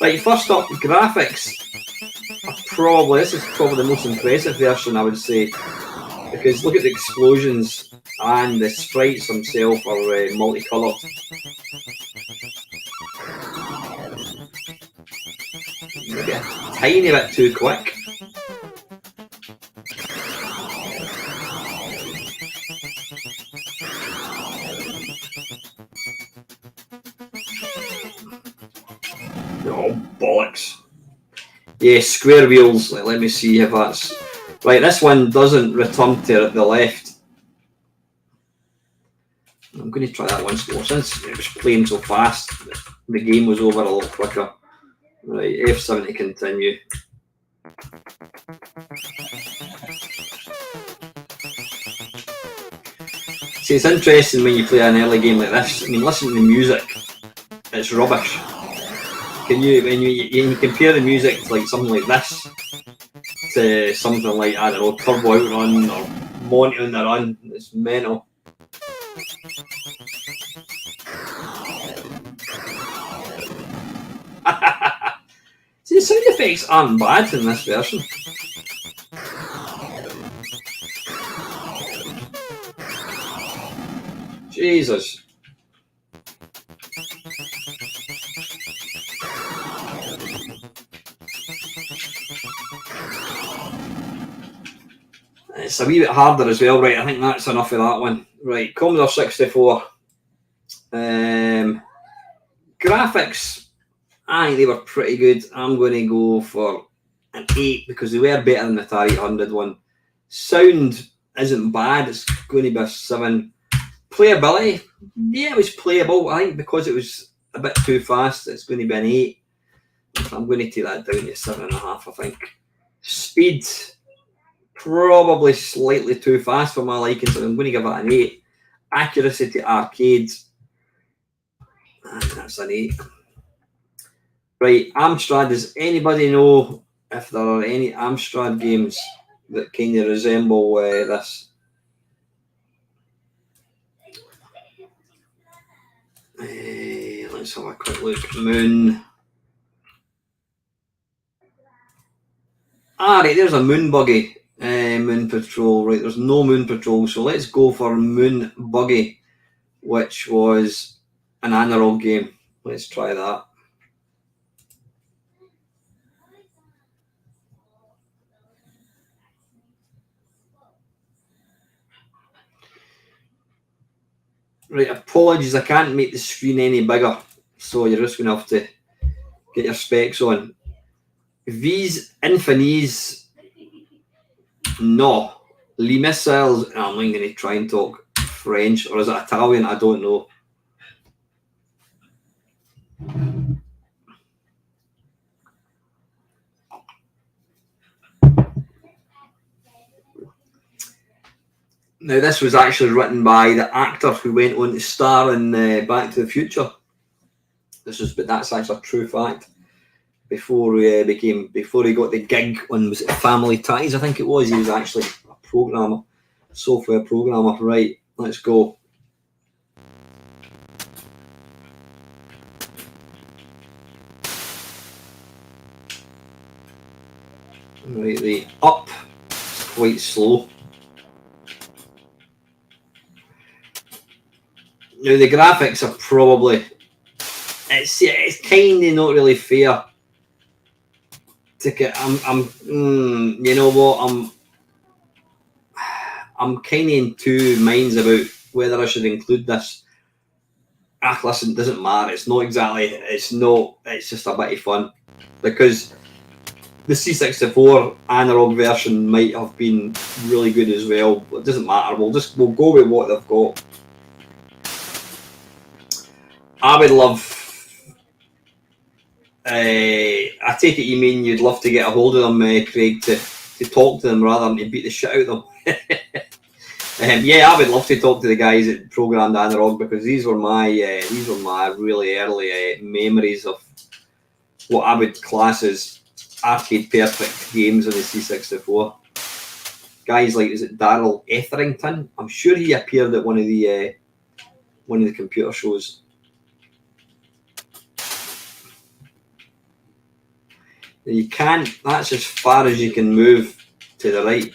Right, first up, graphics. This is probably the most impressive version, I would say, because look at the explosions and the sprites themselves are multicoloured. Maybe a tiny bit too quick. Oh, bollocks. Yeah, square wheels. Let me see if that's... Right, this one doesn't return to the left. I'm going to try that once more. Since it was playing so fast, the game was over a lot quicker. Right, F7 to continue. See, it's interesting when you play an early game like this. I mean, listen to the music. It's rubbish. When you compare the music to like something like this to something like, I don't know, Turbo Outrun or Monty on the Run, it's mental. See, the sound effects aren't bad in this version. Jesus. It's a wee bit harder as well, right? I think that's enough of that one. Right, Commodore 64. Graphics, I think they were pretty good. I'm going to go for an 8 because they were better than the Atari 800 one. Sound isn't bad. It's going to be a 7. Playability, yeah, it was playable. I think because it was a bit too fast, it's going to be an 8. I'm going to take that down to 7.5, I think. Speed, Probably slightly too fast for my liking, so I'm going to give it an 8. Accuracy to arcades, and that's an 8. Right, Amstrad. Does anybody know if there are any Amstrad games that kind of resemble this? Let's have a quick look. Moon. Right, there's a Moon Buggy. Moon Patrol. Right, there's no Moon Patrol, so let's go for Moon Buggy, which was an analog game. Let's try that. Right, apologies, I can't make the screen any bigger, so you're just going to have to get your specs on. Vis infinis, no. Les missiles, I'm not going to try and talk French, or is it Italian? I don't know. Now, this was actually written by the actor who went on to star in Back to the Future. But that's actually a true fact. Before he got the gig on, was it Family Ties? I think it was. He was actually a programmer, software programmer. Right, let's go. Right, the up, it's quite slow. Now the graphics are probably, it's kind of not really fair to get. You know what? I'm kind of in two minds about whether I should include this. Listen, it doesn't matter. It's not exactly. It's not. It's just a bit of fun because the C64 analog version might have been really good as well. But it doesn't matter. We'll go with what they've got. I would love. I take it you mean you'd love to get a hold of them, Craig, to talk to them rather than to beat the shit out of them. Yeah, I would love to talk to the guys at Programmed Analog because these were my really early memories of what I would class as arcade perfect games on the C64. Guys like, is it Darrell Etherington? I'm sure he appeared at one of the computer shows. You can't. That's as far as you can move to the right.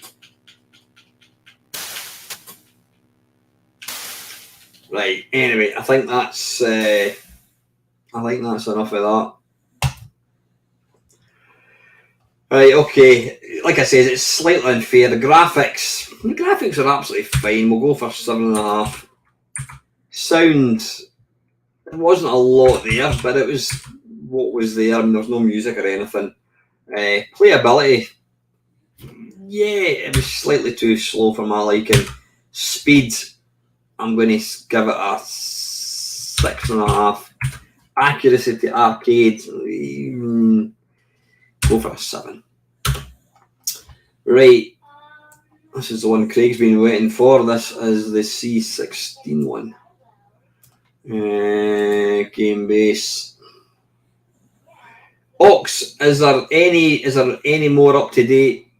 Right. Anyway, I think that's enough of that. Right. Okay. Like I said, it's slightly unfair. The graphics are absolutely fine. We'll go for 7.5. Sound. There wasn't a lot there, but it was what was there. I mean, there was no music or anything. Playability, yeah, it was slightly too slow for my liking. Speed, I'm going to give it a 6.5. Accuracy to arcade, go for a 7. Right, this is the one Craig's been waiting for. This is the C16 one. Game base. Ox, is there any more up to date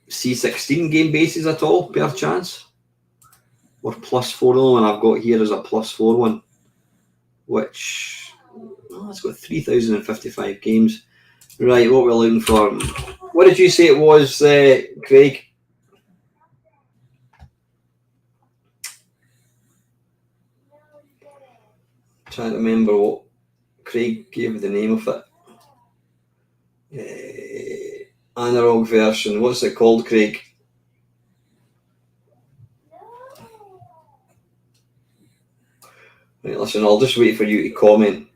C16 game bases at all, per chance? Or +4? The only one I've got here is a +4 one, which it's got 3,055 games. Right, what we're looking for. What did you say it was, Craig? Trying to remember what Craig gave the name of it. Analog version. What's it called, Craig? Right, listen, I'll just wait for you to comment.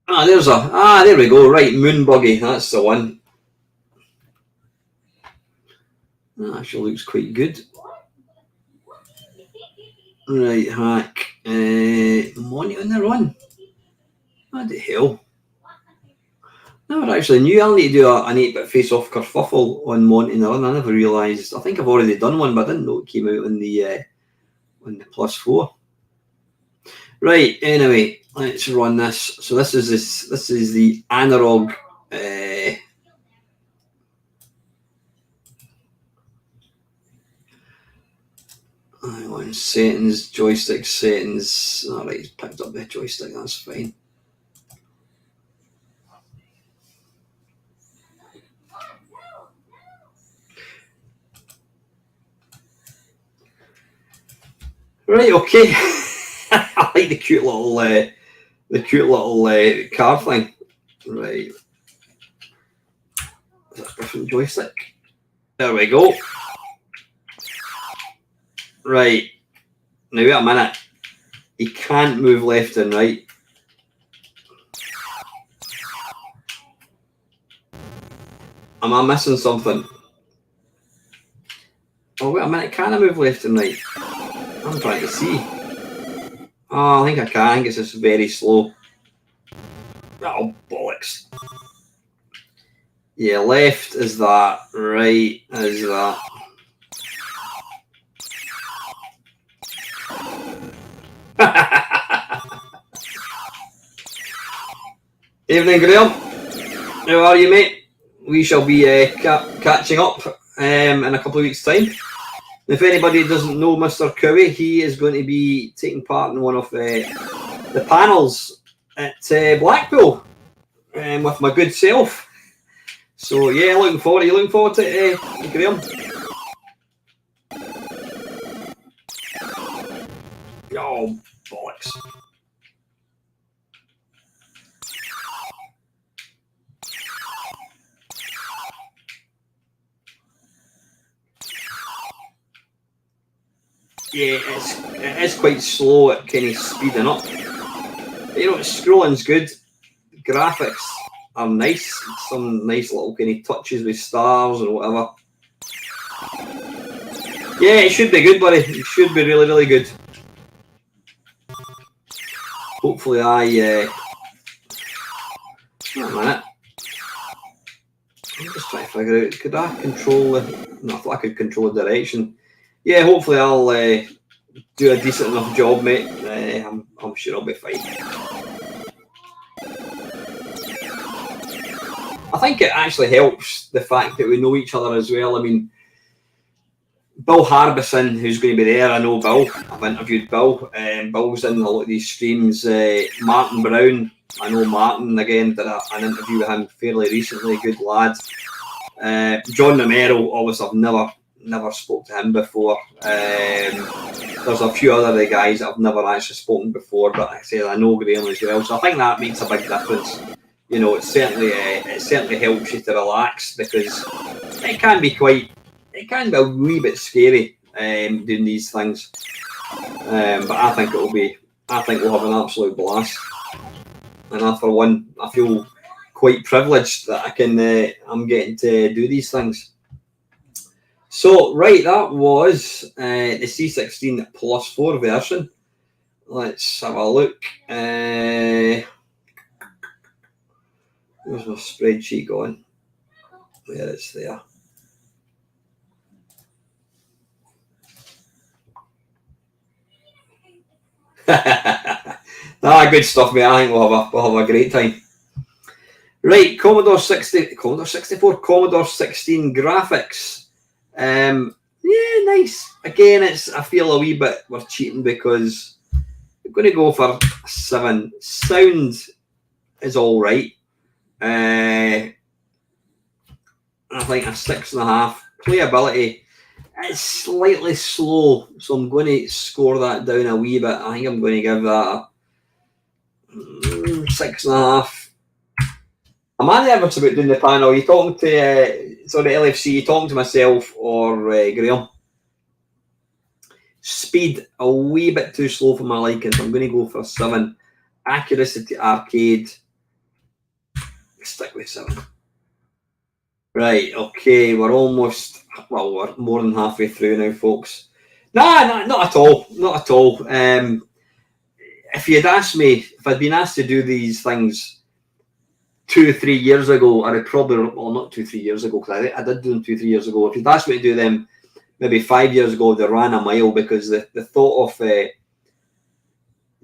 There we go. Right, Moon Buggy. That's the one. That actually looks quite good. Right, hack. Money on the run. What the hell? Never actually knew I need to do an 8-bit face-off kerfuffle on Monty Nern. I never realised. I think I've already done one, but I didn't know it came out on the Plus 4. Right. Anyway, let's run this. So this is the analog. Hang on, settings, joystick settings. All right, picked up the joystick. That's fine. Right, okay. I like the cute little car thing. Right. Is that a different joystick? There we go. Right. Now wait a minute. You can't move left and right. Am I missing something? Oh wait a minute, can I move left and right? I'm trying to see. Oh, I think I can. I think it's just very slow. Oh, bollocks. Yeah, left is that. Right is that. Evening, Graham. How are you, mate? We shall be catching up in a couple of weeks' time. If anybody doesn't know Mr. Cowie, he is going to be taking part in one of the panels at Blackpool with my good self. So yeah, looking forward. Are you looking forward to it, Graham? Oh, bollocks. Yeah, it is quite slow at kind of speeding up. But, you know, scrolling's good. Graphics are nice. Some nice little kind of touches with stars or whatever. Yeah, it should be good, buddy. It should be really, really good. Hopefully wait a minute. I'm just trying to figure out, could I control the... No, I thought I could control the direction. Yeah, hopefully I'll do a decent enough job, mate. I'm sure I'll be fine. I think it actually helps the fact that we know each other as well. I mean, Bill Harbison, who's going to be there, I know Bill. I've interviewed Bill. Bill's in a lot of these streams. Martin Brown, I know Martin, again, did an interview with him fairly recently. Good lad. John Romero, obviously I've never spoke to him before. There's a few other guys that I've never actually spoken before, but like I say, I know Graham as well, so I think that makes a big difference. You know, it certainly helps you to relax, because it can be a wee bit scary doing these things. But I think we'll have an absolute blast. And I, for one, I feel quite privileged that I'm getting to do these things. So, right, that was the C16 Plus 4 version. Let's have a look. Where's my spreadsheet going? There, it's there. Good stuff, mate. I think we'll have a great time. Right, Commodore 64, Commodore 16 graphics. Yeah, nice. Again, I feel a wee bit we're cheating, because I'm going to go for a 7. Sound is all right. I think a 6.5. Playability, it's slightly slow, so I'm going to score that down a wee bit. I think I'm going to give that a 6.5. I'm on nervous about doing the panel. Are you talking to LFC? You talking to myself or Graham? Speed a wee bit too slow for my liking, so I'm going to go for a 7. Accuracy to arcade, stick with 7. Right, okay, we're more than halfway through now, folks. Nah, not at all. Not at all. if you'd asked me, if I'd been asked to do these things 2 or 3 years ago, I'd probably, well, not 2 or 3 years ago, because I did do them 2 or 3 years ago. If you'd asked me to do them maybe 5 years ago, they ran a mile, because the thought of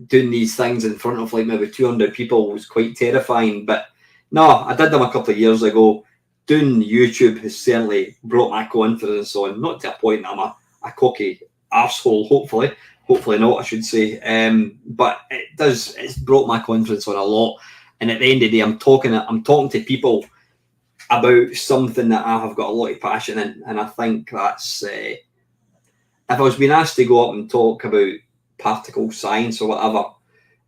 doing these things in front of like maybe 200 people was quite terrifying. But no, I did them a couple of years ago. Doing YouTube has certainly brought my confidence on, not to a point that I'm a cocky arsehole, hopefully not, I should say. But it's brought my confidence on a lot. And at the end of the day, I'm talking to people about something that I have got a lot of passion in, and I think that's if I was being asked to go up and talk about particle science or whatever,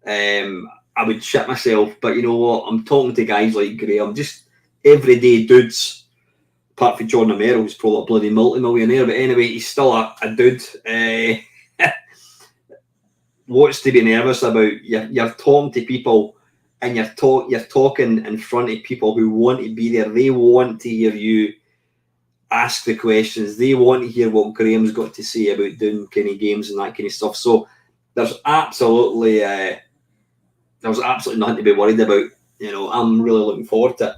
I would shit myself. But you know what? I'm talking to guys like Graham, just everyday dudes. Apart from John Romero, who's probably a bloody multi-millionaire, but anyway, he's still a dude. What's to be nervous about? You're talking to people, and you're talking in front of people who want to be there. They want to hear you ask the questions. They want to hear what Graham's got to say about doing kind of games and that kind of stuff. So there's absolutely nothing to be worried about. You know, I'm really looking forward to it.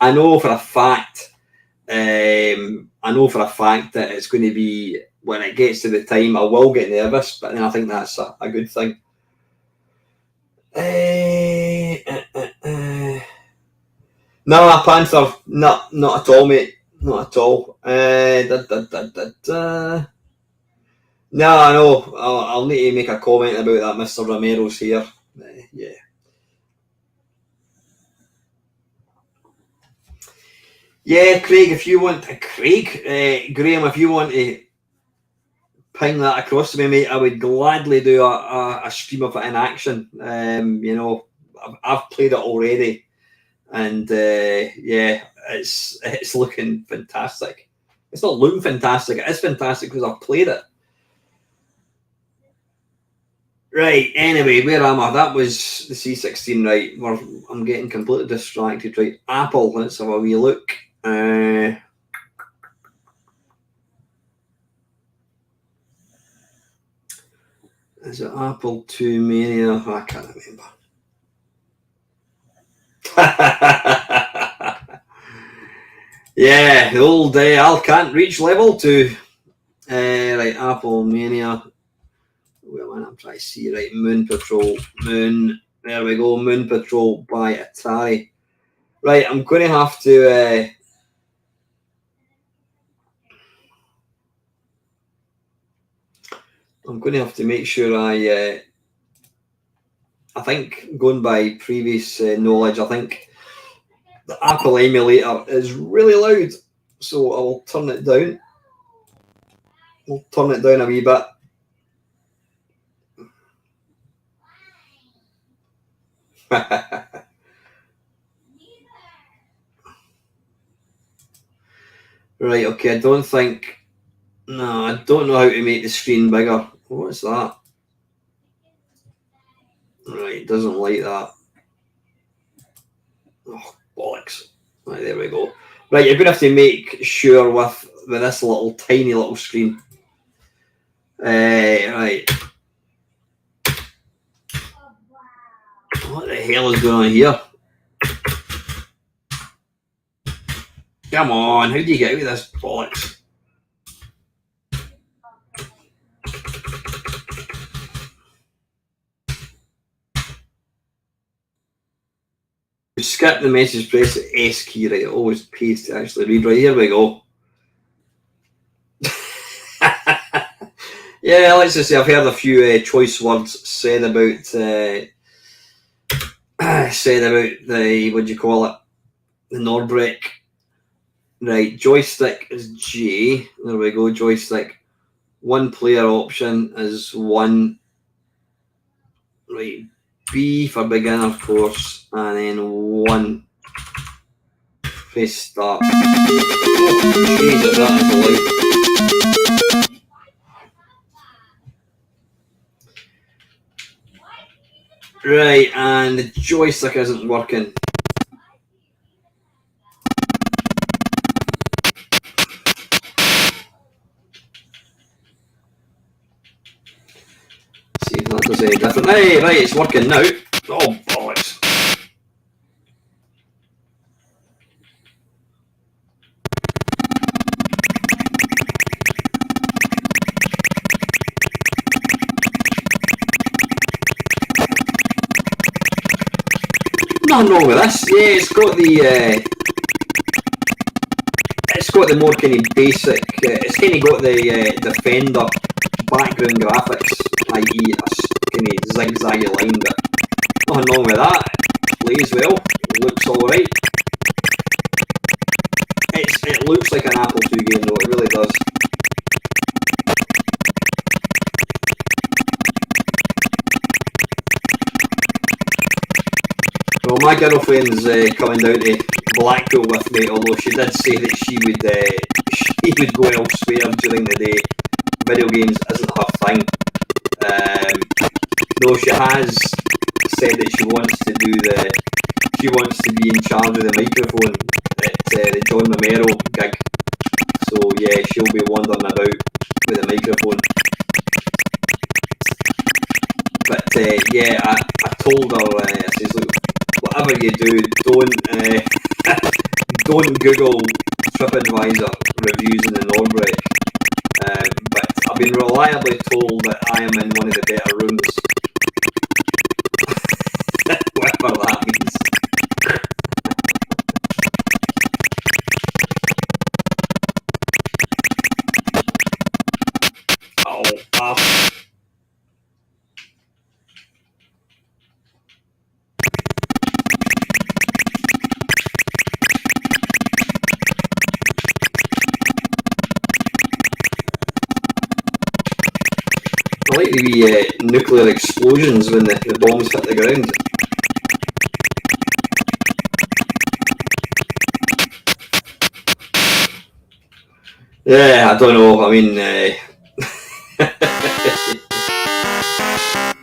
I know for a fact that it's going to be, when it gets to the time, I will get nervous, but then I think that's a good thing. No, Panther, not at all, mate. Not at all. No, I know. I'll need to make a comment about that. Mr. Romero's here. Yeah. Yeah, Craig, if you want, Graham, if you want to ping that across to me, mate, I would gladly do a stream of it in action. You know, I've played it already, and yeah, it's looking fantastic. It's not looking fantastic; it is fantastic because I've played it. Right. Anyway, where am I? That was the C16. Right. I'm getting completely distracted. Right. Apple. Let's have a wee look. Is it Apple II Mania? Oh, I can't remember. Yeah, the old Al can't reach level 2. Right, Apple Mania. Well, I'm trying to see. Right, Moon Patrol. There we go. Moon Patrol by Atari. Right, I'm going to have to. I'm going to have to make sure I think, going by previous knowledge, I think the Apple emulator is really loud, so I'll turn it down. We'll turn it down a wee bit. Right, okay, I don't know how to make the screen bigger. What's that? Right, it doesn't like that. Oh, bollocks. Right, there we go. Right, you're going to have to make sure with this tiny little screen. Right. What the hell is going on here? Come on, how do you get out of this bollocks? Skip the message, press the S key, right? It always pays to actually read. Right, here we go. Yeah, let's just say I've heard a few choice words said about the what do you call it? The Norbrick. Right, joystick is J. There we go, joystick. One player option is 1. Right, B for beginner, of course, and then 1. Press start. Oh, Jesus, that is light. Right, and the joystick isn't working. See if that was any different. Hey, right, it's working now. Oh, bollocks. Nothing wrong with this. Yeah, it's got the more kind of basic. It's kind of got the Defender background graphics, i.e. a kind of zigzaggy line, but nothing wrong with that. It plays well. It looks alright. It looks like an Apple II game though. It really does. Well, my girlfriend's coming down to Blackpool with me, although she did say that she would go elsewhere during the day. Video games isn't her thing. Though she has said that she wants to be in charge of the microphone at the John Romero gig. So yeah, she'll be wandering about with a microphone. But yeah, I told her, I says, look, whatever you do, don't Google TripAdvisor reviews in the Norbreak. But I've been reliably told that I am in one of the better rooms. Whatever that means. Oh, I like the wee nuclear explosions when the bombs hit the ground. Yeah, I don't know. I mean,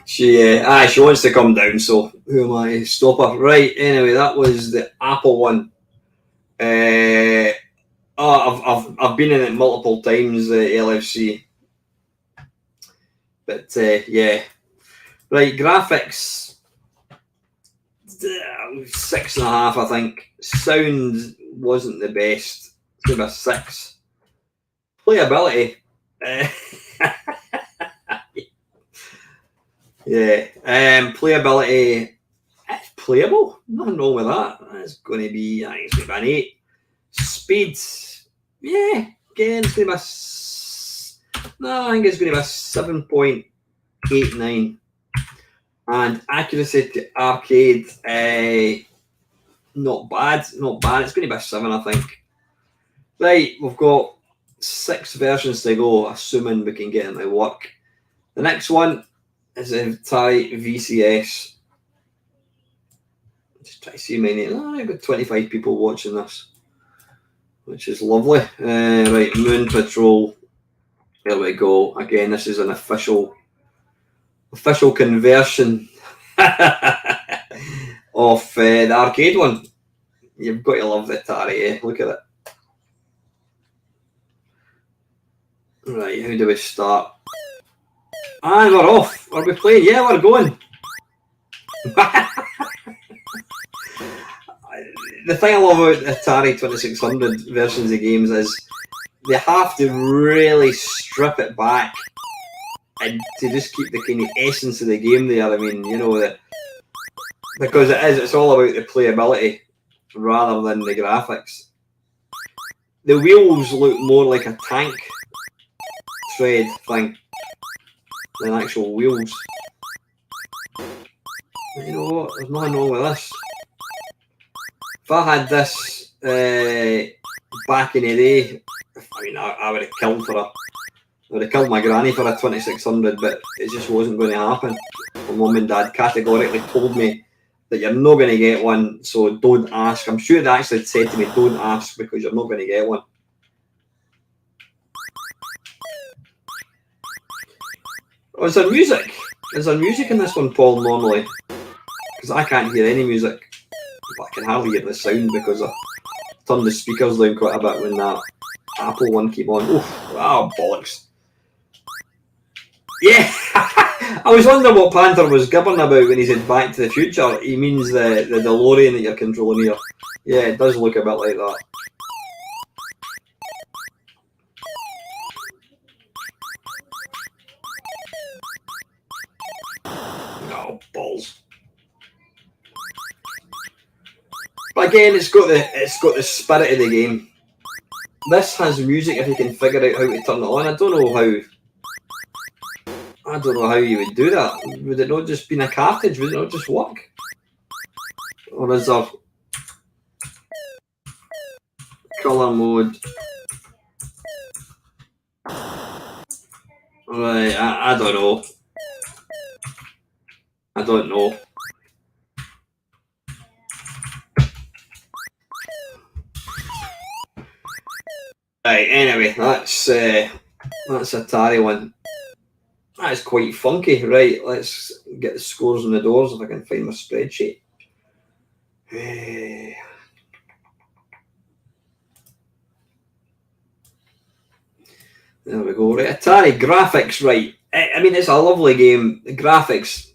she wants to come down, so who am I to stop her? Right. Anyway, that was the Apple one. I've been in it multiple times, LFC. But yeah, right, graphics 6.5, I think. Sound wasn't the best. Give a 6. Playability, yeah, playability. It's playable. Nothing wrong with that. It's going to be, I think it's going to be an 8. Speed, yeah, again, it's going to be I think it's going to be a 7.89. And accuracy to arcade, not bad. It's going to be a 7, I think. Right, we've got 6 versions to go, assuming we can get it to work. The next one is a Atari VCS. Just try to see many. I've got 25 people watching this, which is lovely. Right, Moon Patrol. There we go. Again, this is an official conversion of the arcade one. You've got to love the Atari, eh? Look at it. Right, how do we start? And we're off. Are we playing? Yeah, we're going. The thing I love about Atari 2600 versions of games is they have to really strip it back and to just keep the kind of essence of the game there. I mean, you know, because it's all about the playability rather than the graphics. The wheels look more like a tank tread thing than actual wheels. But you know what? There's nothing wrong with this. If I had this back in the day, I mean, I would have killed for a. I would have killed my granny for a 2600, but it just wasn't going to happen. My mum and dad categorically told me that you're not going to get one, so don't ask. I'm sure they actually said to me, don't ask because you're not going to get one. Oh, is there music? Is there music in this one, Paul, normally? Because I can't hear any music. But I can hardly hear the sound because I turned the speakers down quite a bit when that Apple one came on. Oh, wow, bollocks. Yeah! I was wondering what Panther was gibbering about when he said Back to the Future. He means the DeLorean that you're controlling here. Yeah, it does look a bit like that. No, balls. But again, it's got the spirit of the game. This has music if you can figure out how to turn it on. I don't know how you would do that. Would it not just be in a cartridge? Would it not just work? Or is there colour mode? Right, I don't know. I don't know. Right, anyway, that's Atari one. That is quite funky. Right, let's get the scores on the doors if I can find my spreadsheet. There we go. Right, Atari graphics. Right, I mean it's a lovely game. The graphics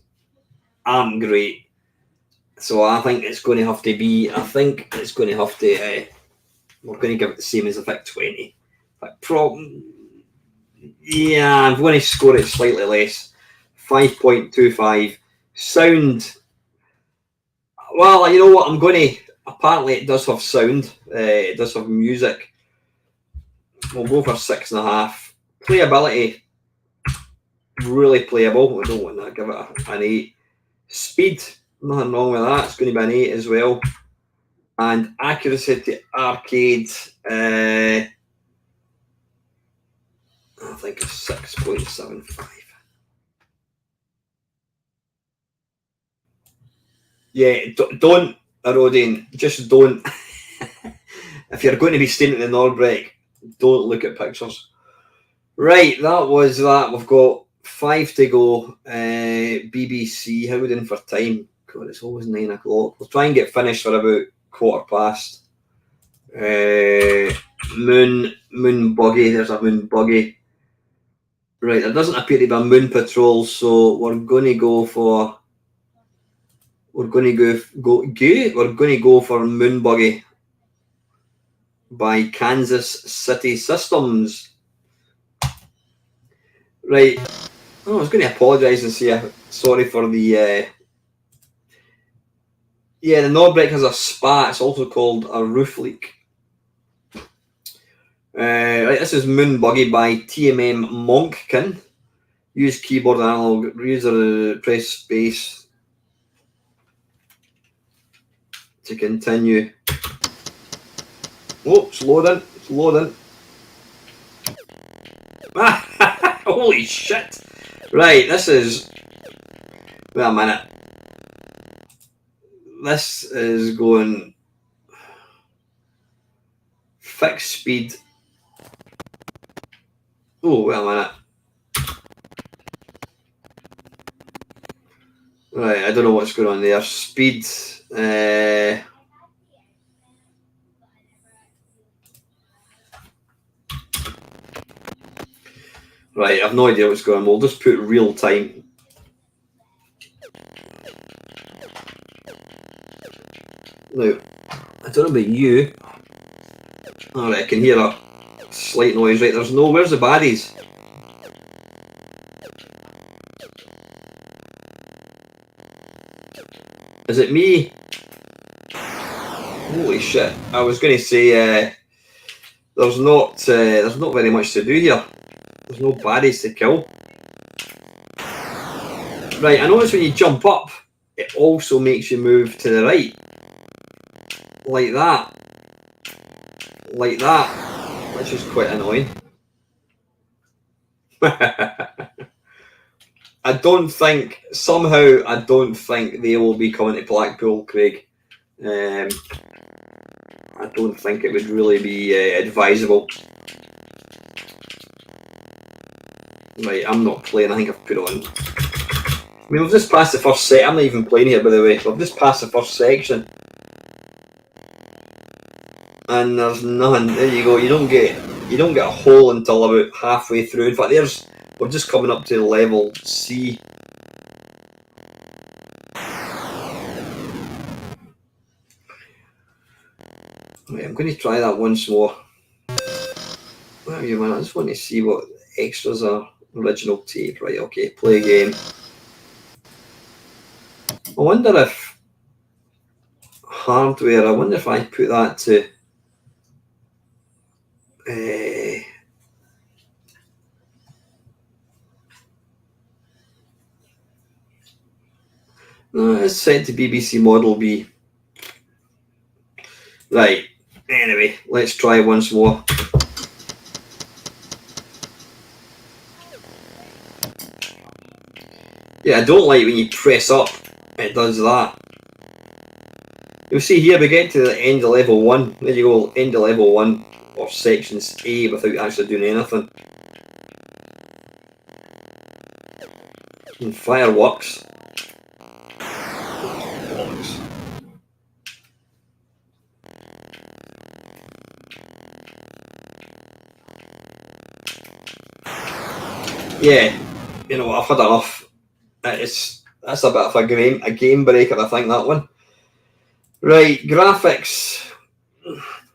aren't great, so I think it's going to have to be. I think it's going to have to. We're going to give it the same as a VIC-20. Yeah, I'm going to score it slightly less. 5.25. Sound. Well, you know what? I'm going to. Apparently, it does have sound. It does have music. We'll go for 6.5. Playability. Really playable. I don't want to give it an 8. Speed. Nothing wrong with that. It's going to be an 8 as well. And accuracy to arcade. I think it's 6.75. Yeah, don't, Erodian, just don't. If you're going to be staying at the Norbrec, don't look at pictures. Right, that was that. We've got 5 to go. BBC, how are we doing for time? God, it's always 9 o'clock. We'll try and get finished for about 1:15. Moon buggy. There's a moon buggy. Right, there doesn't appear to be a moon patrol, so we're going to go for. We're going to go for Moon Buggy by Kansas City Systems. Right. Oh, I was going to apologise and say sorry for the. Yeah, the Norbrec has a spat. It's also called a roof leak. Right, this is Moon Buggy by TMM Monkkin. Use keyboard and analog. User press space to continue. Oh, it's loading. It's loading. Holy shit! Right, this is. Wait a minute. This is going. Fixed speed. Oh, wait a minute. Right, I don't know what's going on there. Speed. Right, I've no idea what's going on. We'll just put real time. Now, I don't know about you. Alright, I can hear a slight noise. Right, there's no. Where's the baddies? Is it me? Holy shit! I was going to say there's not very much to do here. There's no baddies to kill. Right, I notice when you jump up, it also makes you move to the right. Like that. Like that. Which is quite annoying. I don't think they will be coming to Blackpool, Craig. I don't think it would really be advisable. Right, I'm not playing. I think I've put on. I mean, we've just passed the first set. I'm not even playing here, by the way. We've just passed the first section, and there's none. There you go. You don't get a hole until about halfway through. In fact, we're just coming up to level C. Right, I'm going to try that once more. Where are you, man? I just want to see what extras are. Original tape, right? Okay, play game. I wonder if hardware. I wonder if I put that to. No, it's set to BBC Model B. Right. Anyway, let's try once more. Yeah, I don't like when you press up, it does that. You'll see here we get to the end of level 1. There you go, end of level 1 or sections A without actually doing anything. And fireworks. Bollocks. Yeah, you know, I've had enough. That's a bit of a game breaker, I think, that one. Right, graphics.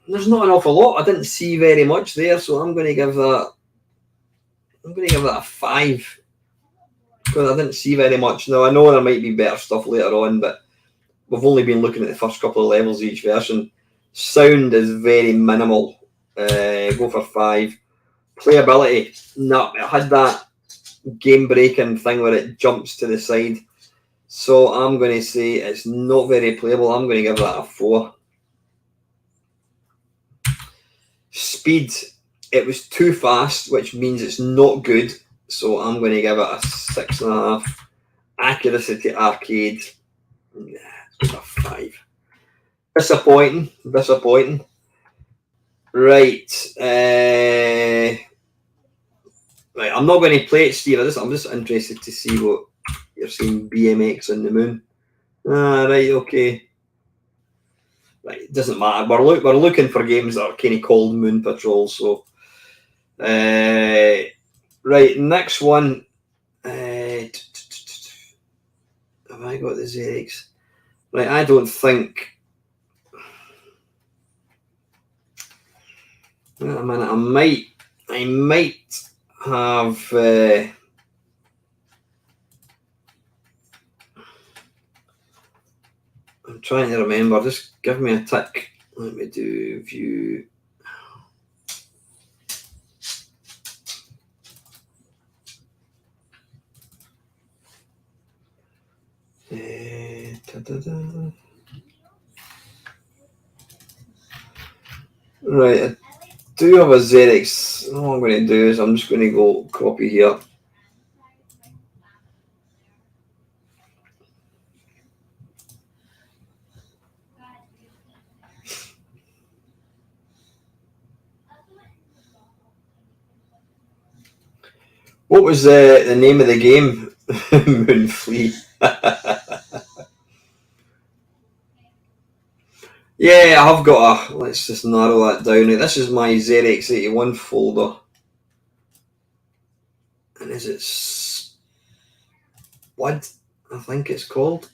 There's not an awful lot. I didn't see very much there, so I'm going to give that. I'm going to give that a 5 because I didn't see very much. Now I know there might be better stuff later on, but we've only been looking at the first couple of levels of each version. Sound is very minimal. Go for 5. Playability. No, it had that game breaking thing where it jumps to the side. So I'm going to say it's not very playable. I'm going to give that a 4. Speed, it was too fast, which means it's not good. So I'm going to give it a 6.5. Accuracy to arcade, it's a 5. Disappointing. Right. Right, I'm not going to play it, Steve. I'm just interested to see what you're seeing. BMX on the moon. Right, okay. Right, it doesn't matter. We're looking for games that are kind of called Moon Patrol. So, right, next one. Have I got the ZX? Right, I don't think. Wait a minute, I might have. I'm trying to remember. Just give me a tick. Let me do view. Right, I do have a ZX. All I'm going to do is I'm just going to go copy here. What was the name of the game? Moonflea. Yeah, I've got a. Let's just narrow that down. This is my ZX81 folder. And is it Spud? I think it's called.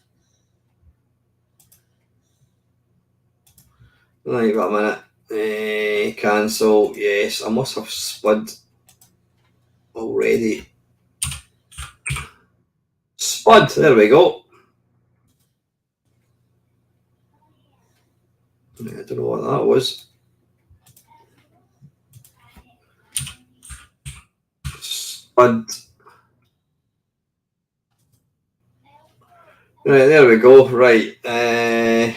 Right, wait a minute. Cancel. Yes, I must have Spud already. Spud, there we go. I don't know what that was. Spud. Right, there we go. Right. I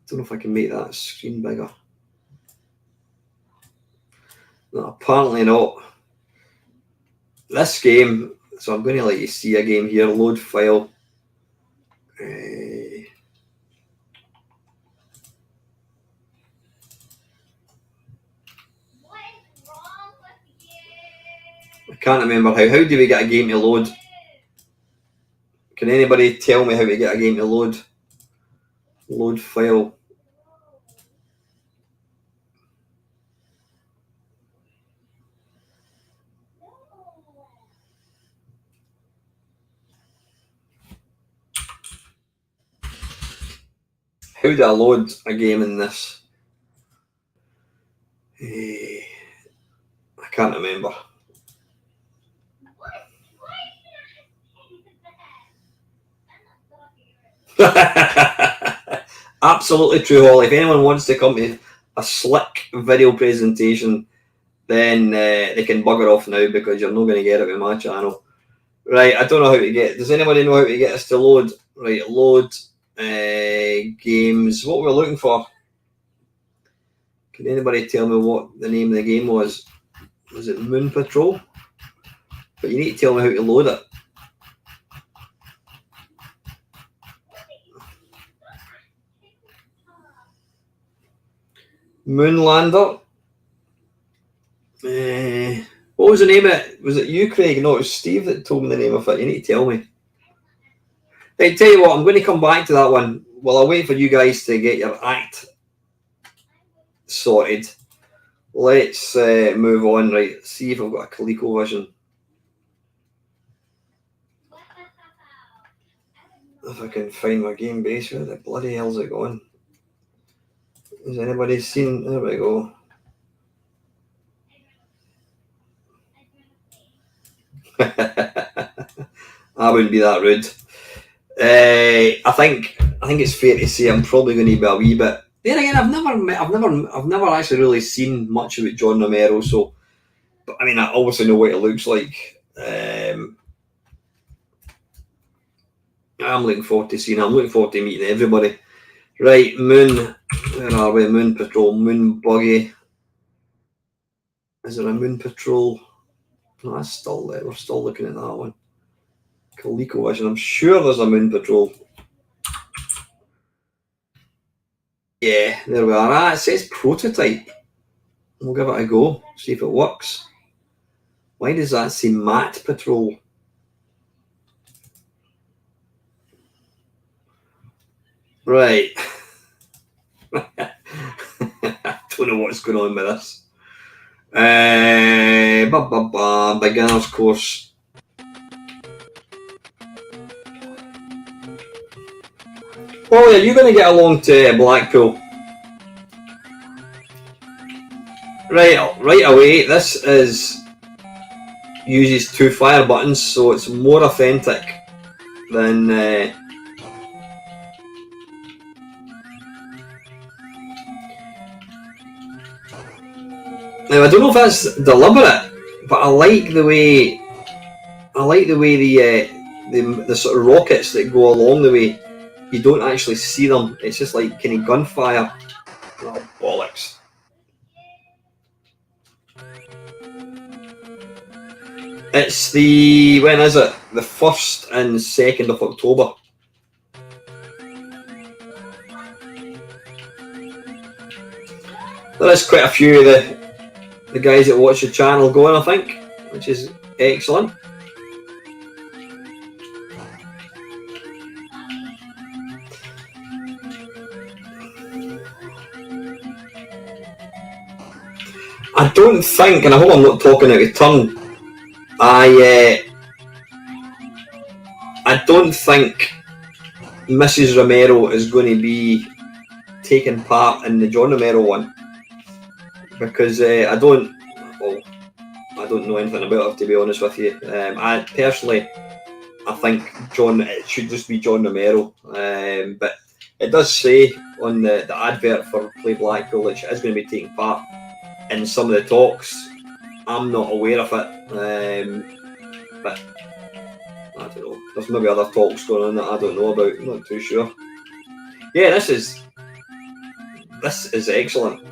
don't know if I can make that screen bigger. No, apparently not. This game, so I'm going to let you see a game here. Load file. I can't remember how. How do we get a game to load? Can anybody tell me how to get a game to load? Load file. How How do I load a game in this? I can't remember. Absolutely true, Holly. If anyone wants to come to a slick video presentation, then they can bugger off now, because you're not going to get it with my channel. Right, I don't know how to get. Does anybody know how to get us to load? Right, load games. What we're looking for? Can anybody tell me what the name of the game was? Was it Moon Patrol? But you need to tell me how to load it. Moonlander. What was the name of it? Was it you, Craig? No, it was Steve that told me the name of it. You need to tell me. Hey, tell you what, I'm going to come back to that one while I wait for you guys to get your act sorted. Let's move on. Right, see if I've got a ColecoVision. If I can find my game base, where the bloody hell's it gone? Has anybody seen? There we go. I wouldn't be that rude. I think it's fair to say I'm probably going to be a wee bit. Then again, I've never actually really seen much about John Romero. So, but I mean, I obviously know what it looks like. I'm looking forward to seeing. I'm looking forward to meeting everybody. Right, Moon. Where are we? Moon Patrol, Moon Buggy. Is there a Moon Patrol? No, that's still there. We're still looking at that one. ColecoVision. I'm sure there's a Moon Patrol. Yeah, there we are. Ah, it says prototype. We'll give it a go. See if it works. Why does that say Matte Patrol? Right. I don't know what's going on with this. Beginner's course. Oh, are you going to get along to Blackpool? Right away. This uses two fire buttons, so it's more authentic than. Now I don't know if that's deliberate, but I like the way the sort of rockets that go along the way. You don't actually see them. It's just like kind of gunfire. Oh, bollocks. It's when is it? The 1st and 2nd of October. There is quite a few of the guys that watch the channel going, I think, which is excellent. I don't think, and I hope I'm not talking out of turn, I don't think Mrs. Romero is going to be taking part in the John Romero one, because I don't know anything about it, to be honest with you. I think it should just be John Romero, but it does say on the advert for Play Blackpool that she is going to be taking part in some of the talks. I'm not aware of it, but I don't know. There's maybe other talks going on that I don't know about. I'm not too sure. Yeah, this is excellent.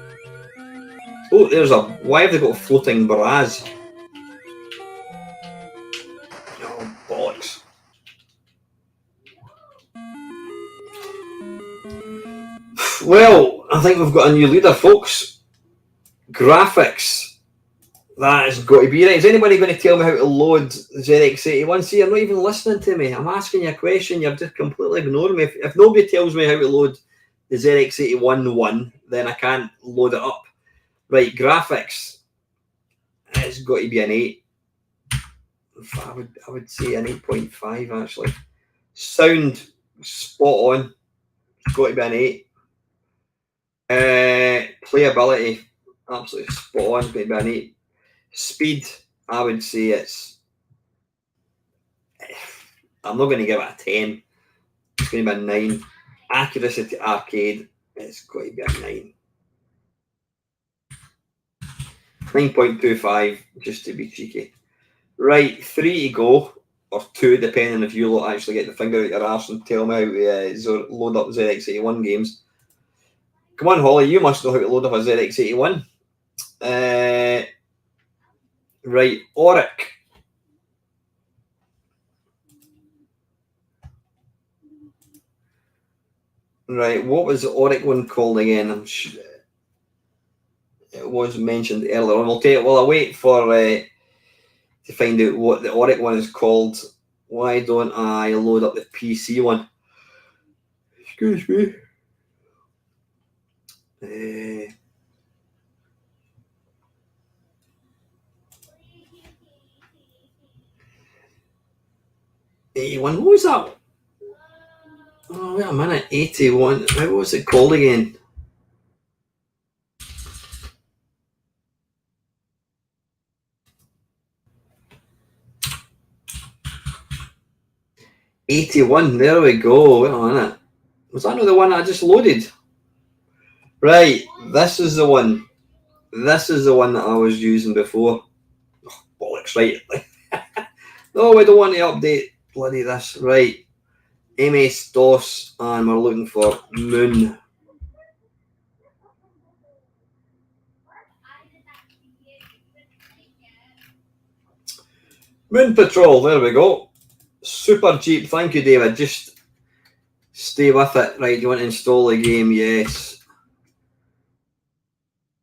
Oh, why have they got a floating barrage? Oh, bollocks. Well, I think we've got a new leader, folks. Graphics. That has got to be right. Is anybody going to tell me how to load the ZX81? See, you're not even listening to me. I'm asking you a question. You're just completely ignoring me. If nobody tells me how to load the ZX81 one, then I can't load it up. Right, graphics. It's got to be an 8. I would say an 8.5 actually. Sound spot on. It's got to be an 8. Playability, absolutely spot on. It's going to be an 8. Speed, I would say it's. I'm not going to give it a 10. It's going to be a 9. Accuracy to arcade, it's going to be a 9. 9.25, just to be cheeky. Right, 3 to go, or 2, depending if you lot actually get the finger out your arse and tell me how to load up ZX81 games. Come on, Holly, you must know how to load up a ZX81. Right, Oric. Right, what was the Oric one called again? I'm sure it was mentioned earlier on. I'll tell you, while I wait for to find out what the Oric one is called, why don't I load up the PC one? Excuse me. 81. What was that? Oh, wait a minute. 81. What was it called again? '81. There we go. Wait a minute. Was that not the one I just loaded? Right. This is the one. This is the one that I was using before. Oh, bollocks, right. No, we don't want to update bloody this. Right. MS-DOS, and we're looking for Moon. Moon Patrol, there we go. Super cheap, thank you, David. Just stay with it. Right, you want to install the game? Yes.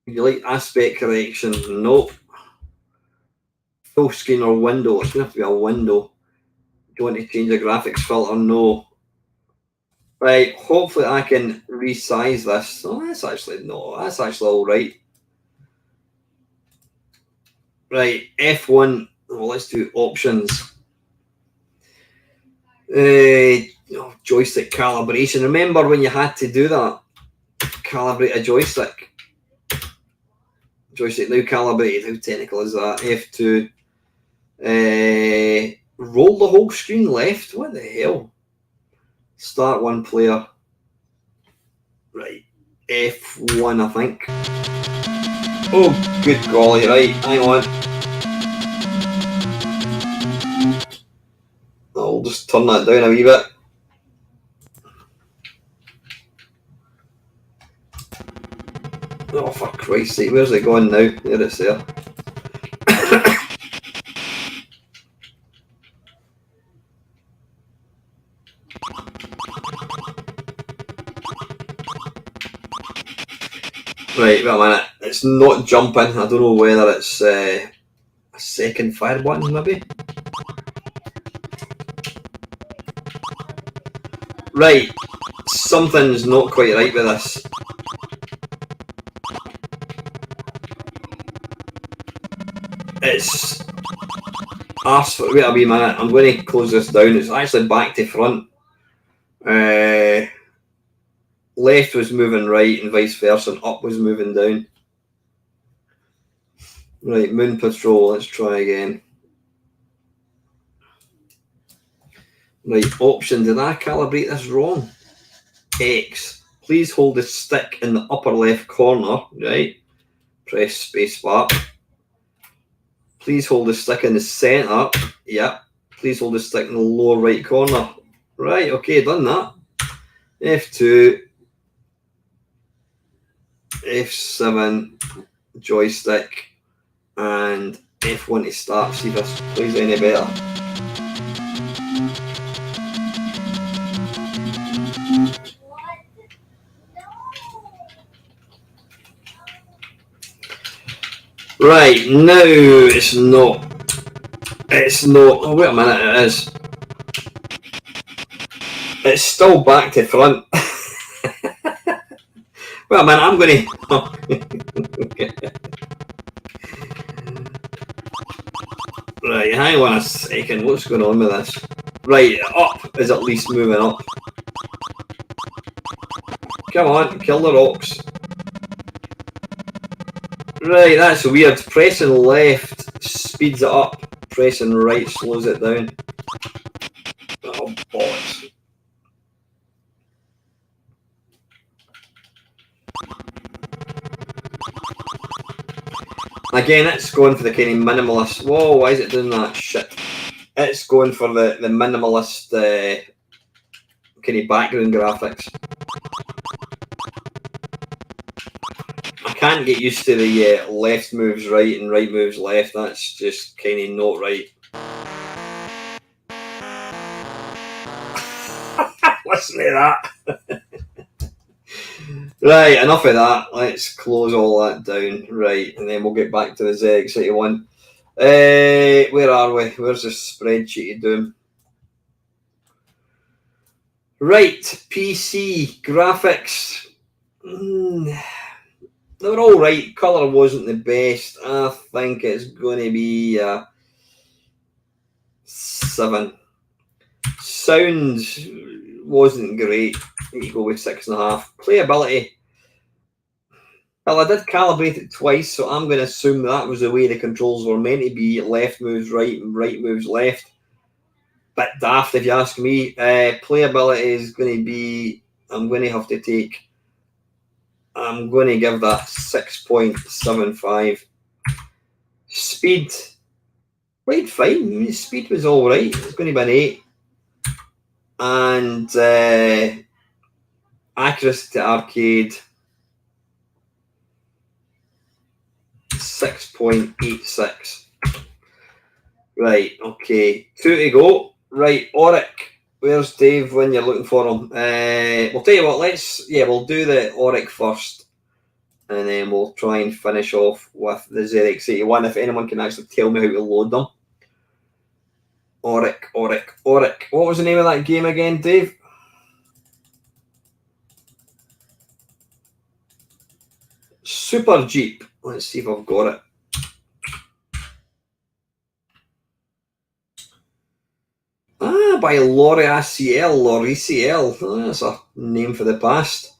You like aspect correction? Nope. Full screen or window? It's going to have to be a window. Do you want to change the graphics filter? No. Right, hopefully I can resize this. Oh, that's actually all right. Right, F1. Well, let's do options. Joystick calibration. Remember when you had to do that? Calibrate a joystick. Joystick now calibrated. How technical is that? F2. Roll the whole screen left. What the hell? Start one player. Right. F1, I think. Oh, good golly. Right, hang on. I'll just turn that down a wee bit. Oh, for Christ's sake, where's it going now? There it's there. Right, wait a minute. It's not jumping. I don't know whether it's a second fire button, maybe. Right, something's not quite right with this. It's Arse. Wait a wee minute. I'm going to close this down. It's actually back to front. Left was moving right and vice versa, and up was moving down. Right, Moon Patrol, let's try again. Right, option, did I calibrate this wrong? X, please hold the stick in the upper left corner, right? Press spacebar. Please hold the stick in the centre, yep. Please hold the stick in the lower right corner. Right, okay, done that. F2. F7 joystick and F1 to start. See if this plays any better. Right, now it's not. It's not. Oh, wait a minute, it is. It's still back to front. Well, man, I'm going to... Right, hang on a second. What's going on with this? Right, up is at least moving up. Come on, kill the rocks. Right, that's weird. Pressing left speeds it up. Pressing right slows it down. Oh, bollocks. Again, it's going for the kind of minimalist. Whoa, why is it doing that shit? It's going for the minimalist kind of background graphics. I can't get used to the left moves right and right moves left. That's just kind of not right. Listen to that. Right, enough of that. Let's close all that down. Right, and then we'll get back to the ZX81. Where are we? Where's the spreadsheet of doom? Right, PC graphics. They were all right. Colour wasn't the best. I think it's going to be 7. Sound wasn't great. You go with 6.5. Playability. Well, I did calibrate it twice, so I'm going to assume that was the way the controls were meant to be. Left moves right and right moves left. Bit daft if you ask me. Playability is going to be, I'm going to have to take, I'm going to give that 6.75. Speed, played fine. Speed was all right. It's going to be an 8. And accuracy to arcade, 6.86. Right, okay. 2 to go. Right, Oric. Where's Dave when you're looking for him? We'll tell you what, we'll do the Oric first. And then we'll try and finish off with the ZX81 if anyone can actually tell me how to load them. Oric. What was the name of that game again, Dave? Super Jeep. Let's see if I've got it. By Lauriciel. Oh, that's a name for the past.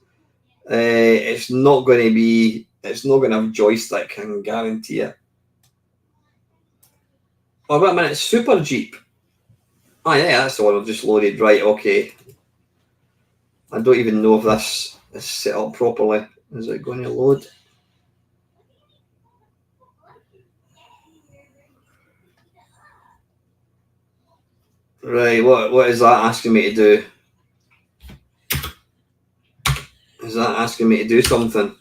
It's not going to have joystick, I can guarantee it. Oh, wait a minute, Super Jeep. Oh yeah, that's the one I've just loaded. Right, okay. I don't even know if this is set up properly. Is it going to load? Right, what is that asking me to do? Is that asking me to do something?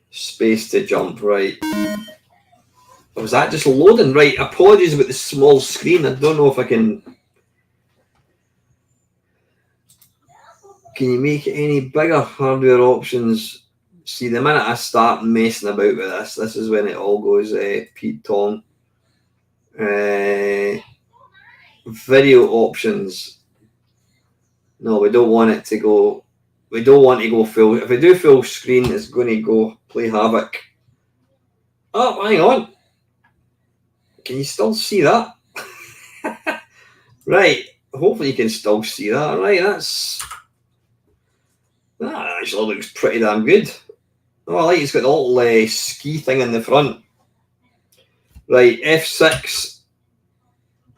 Space to jump, right. Was that just loading? Right, apologies about the small screen. I don't know if I can... Can you make it any bigger? Hardware options. See, the minute I start messing about with this is when it all goes Pete Tom. Video options. No, we don't want it to go. We don't want to go full. If we do full screen, it's going to go play havoc. Oh, hang on. Can you still see that? Right. Hopefully you can still see that. Right, that actually looks pretty damn good. Oh, I like it's got the little ski thing in the front. Right, F6.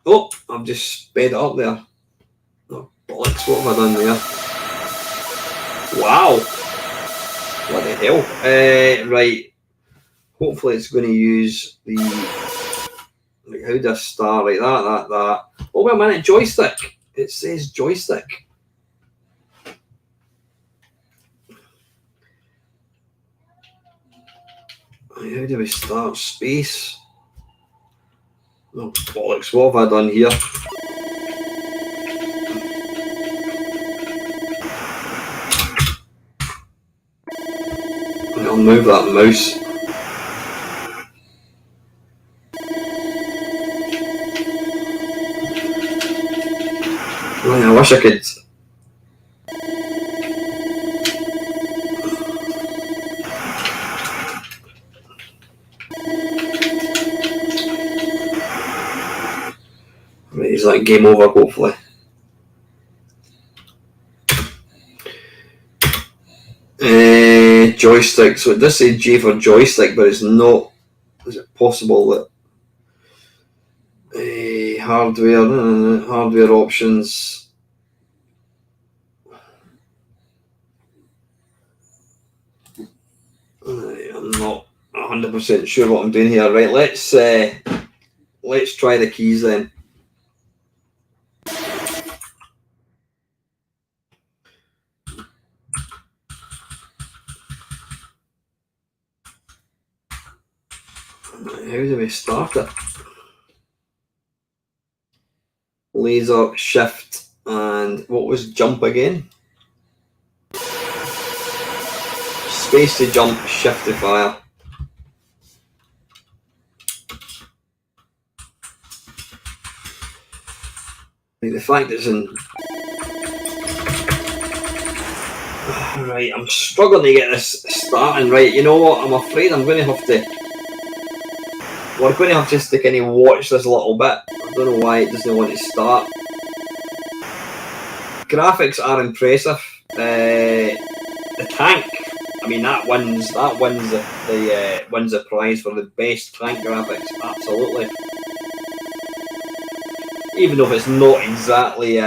Oh, I've just sped it up there. Oh, bollocks, what have I done there? Wow. What the hell? Right. Hopefully it's going to use the... Like, how do I start? Right, that. Oh, wait a minute, joystick. It says joystick. How do we start? Space. Oh, bollocks, what have I done here? I'll move that mouse. Right, I wish I could... Right, is that game over, hopefully? Joystick. So it does say J for joystick, but it's not. Is it possible that hardware options? I'm not 100% sure what I'm doing here. Right, let's try the keys then. How do we start it? Laser, shift, and what was jump again? Space to jump, shift to fire. Like the fact it's in. Right, I'm struggling to get this starting right. You know what? I'm afraid I'm going to have to. We're going to have just to kind of watch this a little bit. I don't know why it doesn't want to start. Graphics are impressive. The tank, I mean, that wins the prize for the best tank graphics. Absolutely. Even though it's not exactly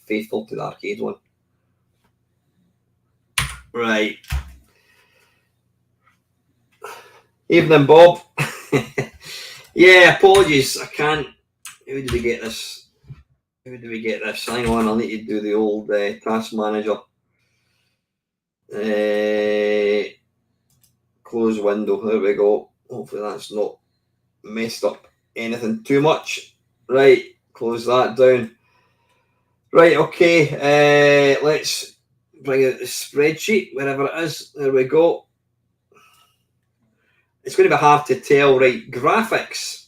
faithful to the arcade one. Right. Evening, Bob. Yeah, apologies. I can't. How do we get this? Hang on, I'll need to do the old task manager. Close window. There we go. Hopefully that's not messed up anything too much. Right, close that down. Right, okay. Let's bring out the spreadsheet wherever it is. There we go. It's going to be hard to tell. Right, graphics.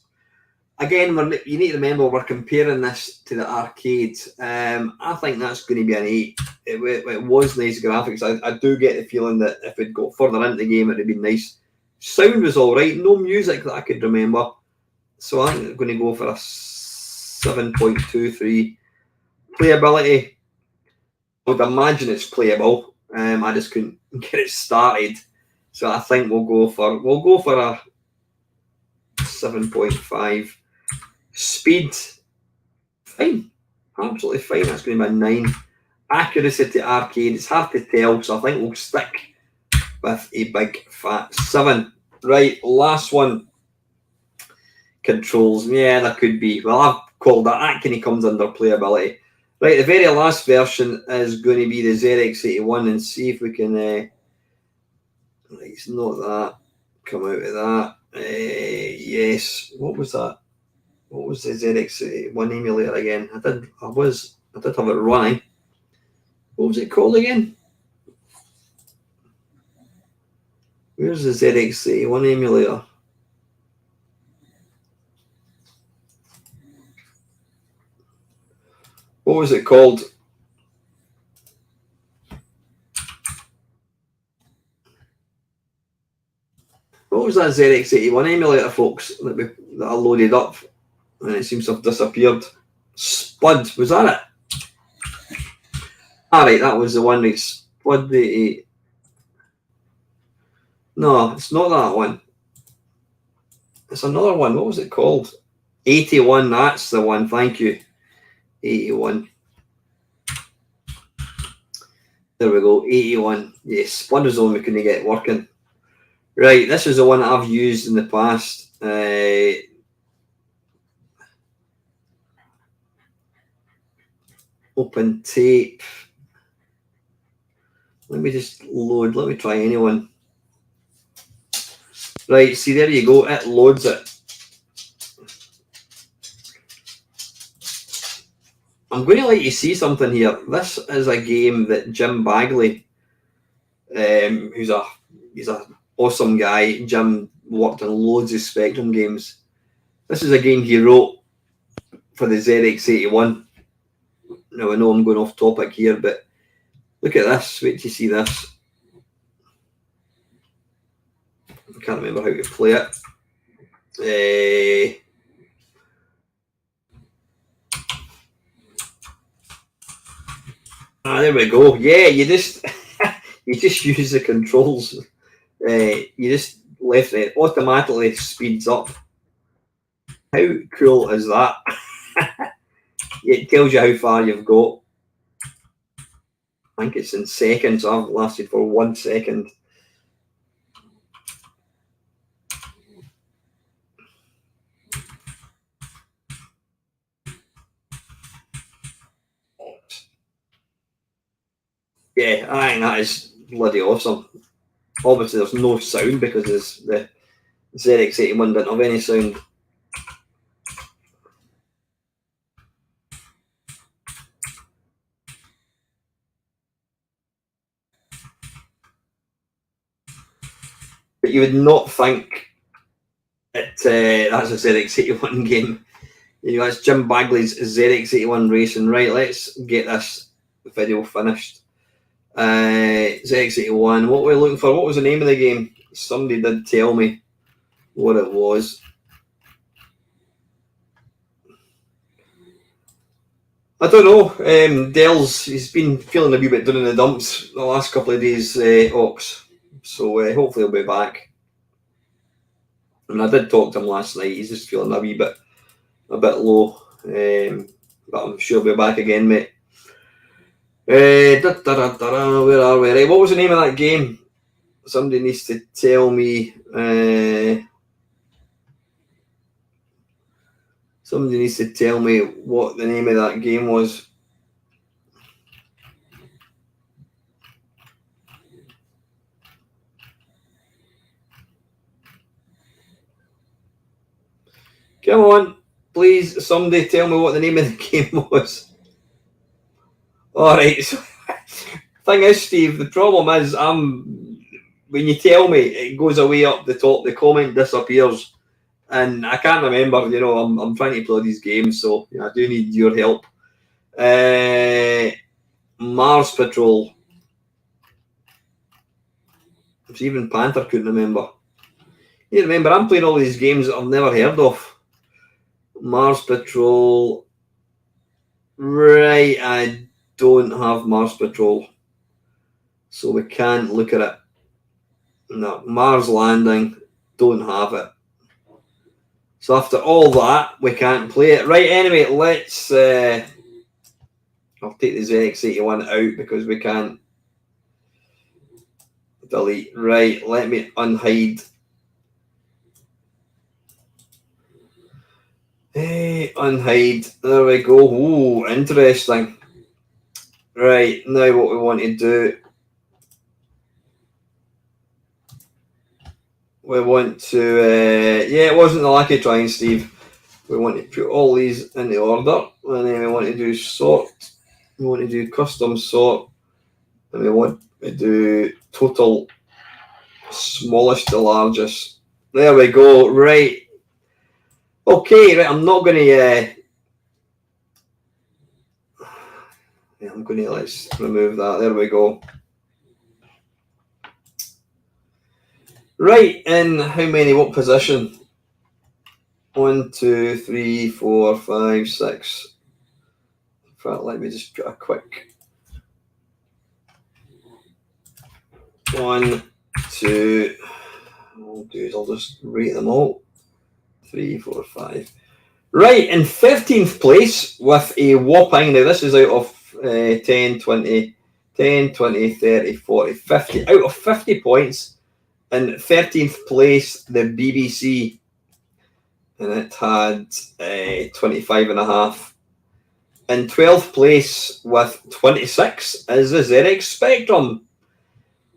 Again, you need to remember we're comparing this to the arcade. I think that's going to be an 8. It was nice graphics. I do get the feeling that if it got further into the game, it would be nice. Sound was all right. No music that I could remember. So I think I'm going to go for a 7.23. Playability. I would imagine it's playable. I just couldn't get it started. So I think we'll go for a 7.5. Speed, fine, absolutely fine. That's going to be a 9. Accuracy to arcade, it's hard to tell, so I think we'll stick with a big fat 7. Right, last one. Controls, yeah, that could be. Well, I've called that kind of comes under playability. Right, the very last version is going to be the ZX81, and see if we can. Right, it's not that. Come out of that. Yes. What was that? What was the ZX81 emulator again? I did have it running. What was it called again? Where's the ZX81 emulator? What was it called? What was that ZX81 emulator, folks, that I loaded up and it seems to have disappeared? Spud, was that it? Alright, that was the one. Right, Spud the. No, it's not that one. It's another one. What was it called? 81, that's the one. Thank you. 81. There we go. 81. Yes, Spud was the one we couldn't get working. Right, this is the one that I've used in the past. Open tape. Let me just load. Let me try anyone. Right, see, there you go. It loads it. I'm going to let you see something here. This is a game that Jim Bagley, he's an awesome guy. Jim worked on loads of Spectrum games. This is a game he wrote for the ZX81. Now I know I'm going off topic here, but look at this. Wait till you see this. I can't remember how to play it. Ah, there we go. Yeah, you just you just use the controls. You just left it automatically speeds up. How cool is that? It tells you how far you've got. I think it's in seconds. I've lasted for 1 second. Yeah, I think that is bloody awesome. Obviously, there's no sound because the ZX81 didn't have any sound. But you would not think that's a ZX81 game. You know, that's Jim Bagley's ZX81 Racing. Right, let's get this video finished. ZX81, what were we looking for? What was the name of the game? Somebody did tell me what it was. I don't know. Dell's, he's been feeling a wee bit down in the dumps the last couple of days, Ox. So hopefully he'll be back. And I did talk to him last night. He's just feeling a bit low. But I'm sure he'll be back again, mate. Where are we? Right, what was the name of that game? Somebody needs to tell me. Somebody needs to tell me what the name of that game was. Come on, please, somebody tell me what the name of the game was. Alright, so thing is, Steve, the problem is when you tell me, it goes away up the top, the comment disappears, and I can't remember. You know, I'm trying to play these games, so I do need your help. Mars Patrol. Even Panther couldn't remember. You remember, I'm playing all these games that I've never heard of. Mars Patrol. Right, I don't have Mars Patrol, so we can't look at it. No, Mars Landing, don't have it. So after all that, we can't play it. Right, anyway, let's... I'll take the ZX81 out because we can't delete. Right, let me unhide. Hey, unhide. There we go. Ooh, interesting. Right, now what we want to do... We want to... yeah, it wasn't the lucky trying, Steve. We want to put all these into order. And then we want to do sort. We want to do custom sort. And we want to do total smallest to largest. There we go. Right. Okay, right. I'm not going to... I'm going to... Let's remove that. There we go. Right, in how many? What position? 1, 2, 3, 4, 5, 6. In fact, let me just put a quick 1, 2. I'll do is I'll just rate them all. 3, 4, 5. Right, in 15th place with a whopping, now this is out of 10, 20, 10, 20, 30, 40, 50. Out of 50 points, in 13th place, the BBC. And it had 25.5. In 12th place with 26 is the ZX Spectrum.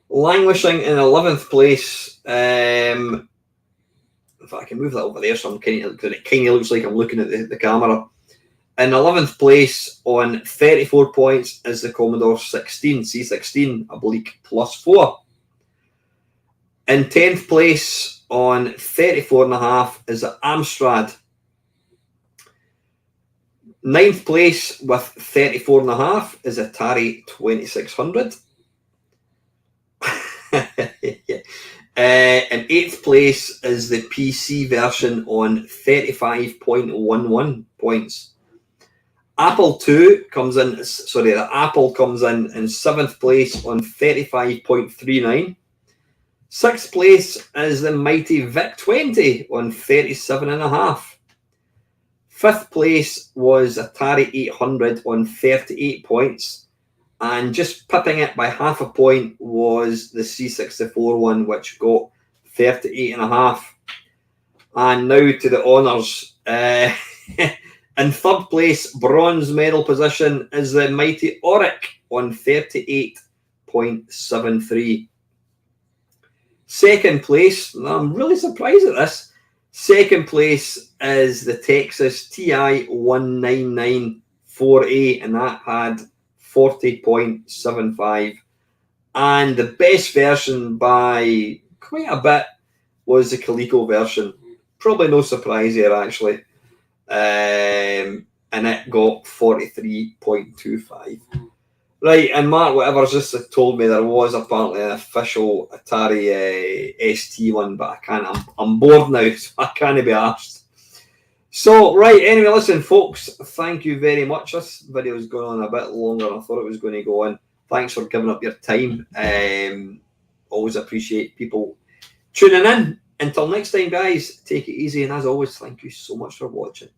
Languishing in 11th place. In fact, I can move that over there so because it kind of looks like I'm looking at the camera. In 11th place on 34 points is the Commodore C16 oblique plus 4. In 10th place on 34.5 is the Amstrad. 9th place with 34.5 is Atari 2600. In 8th place is the PC version on 35.11 points. Apple II comes in, sorry, the Apple comes in 7th place on 35.39. 6th place is the mighty VIC-20 on 37.5. 5th place was Atari 800 on 38 points. And just pipping it by half a point was the C64 one, which got 38.5. And now to the honours. In 3rd place, bronze medal position, is the mighty Oric on 38.73. 2nd place, I'm really surprised at this. 2nd place is the Texas TI 1994A, and that had 40.75. And the best version by quite a bit was the Coleco version. Probably no surprise here, actually. And it got 43.25. Right, and Mark, whatever's just told me there was apparently an official Atari ST one, but I can't. I'm bored now, so I can't be arsed. So, right, anyway, listen, folks, thank you very much. This video is going on a bit longer than I thought it was going to go on. Thanks for giving up your time. Always appreciate people tuning in. Until next time, guys, take it easy, and as always, thank you so much for watching.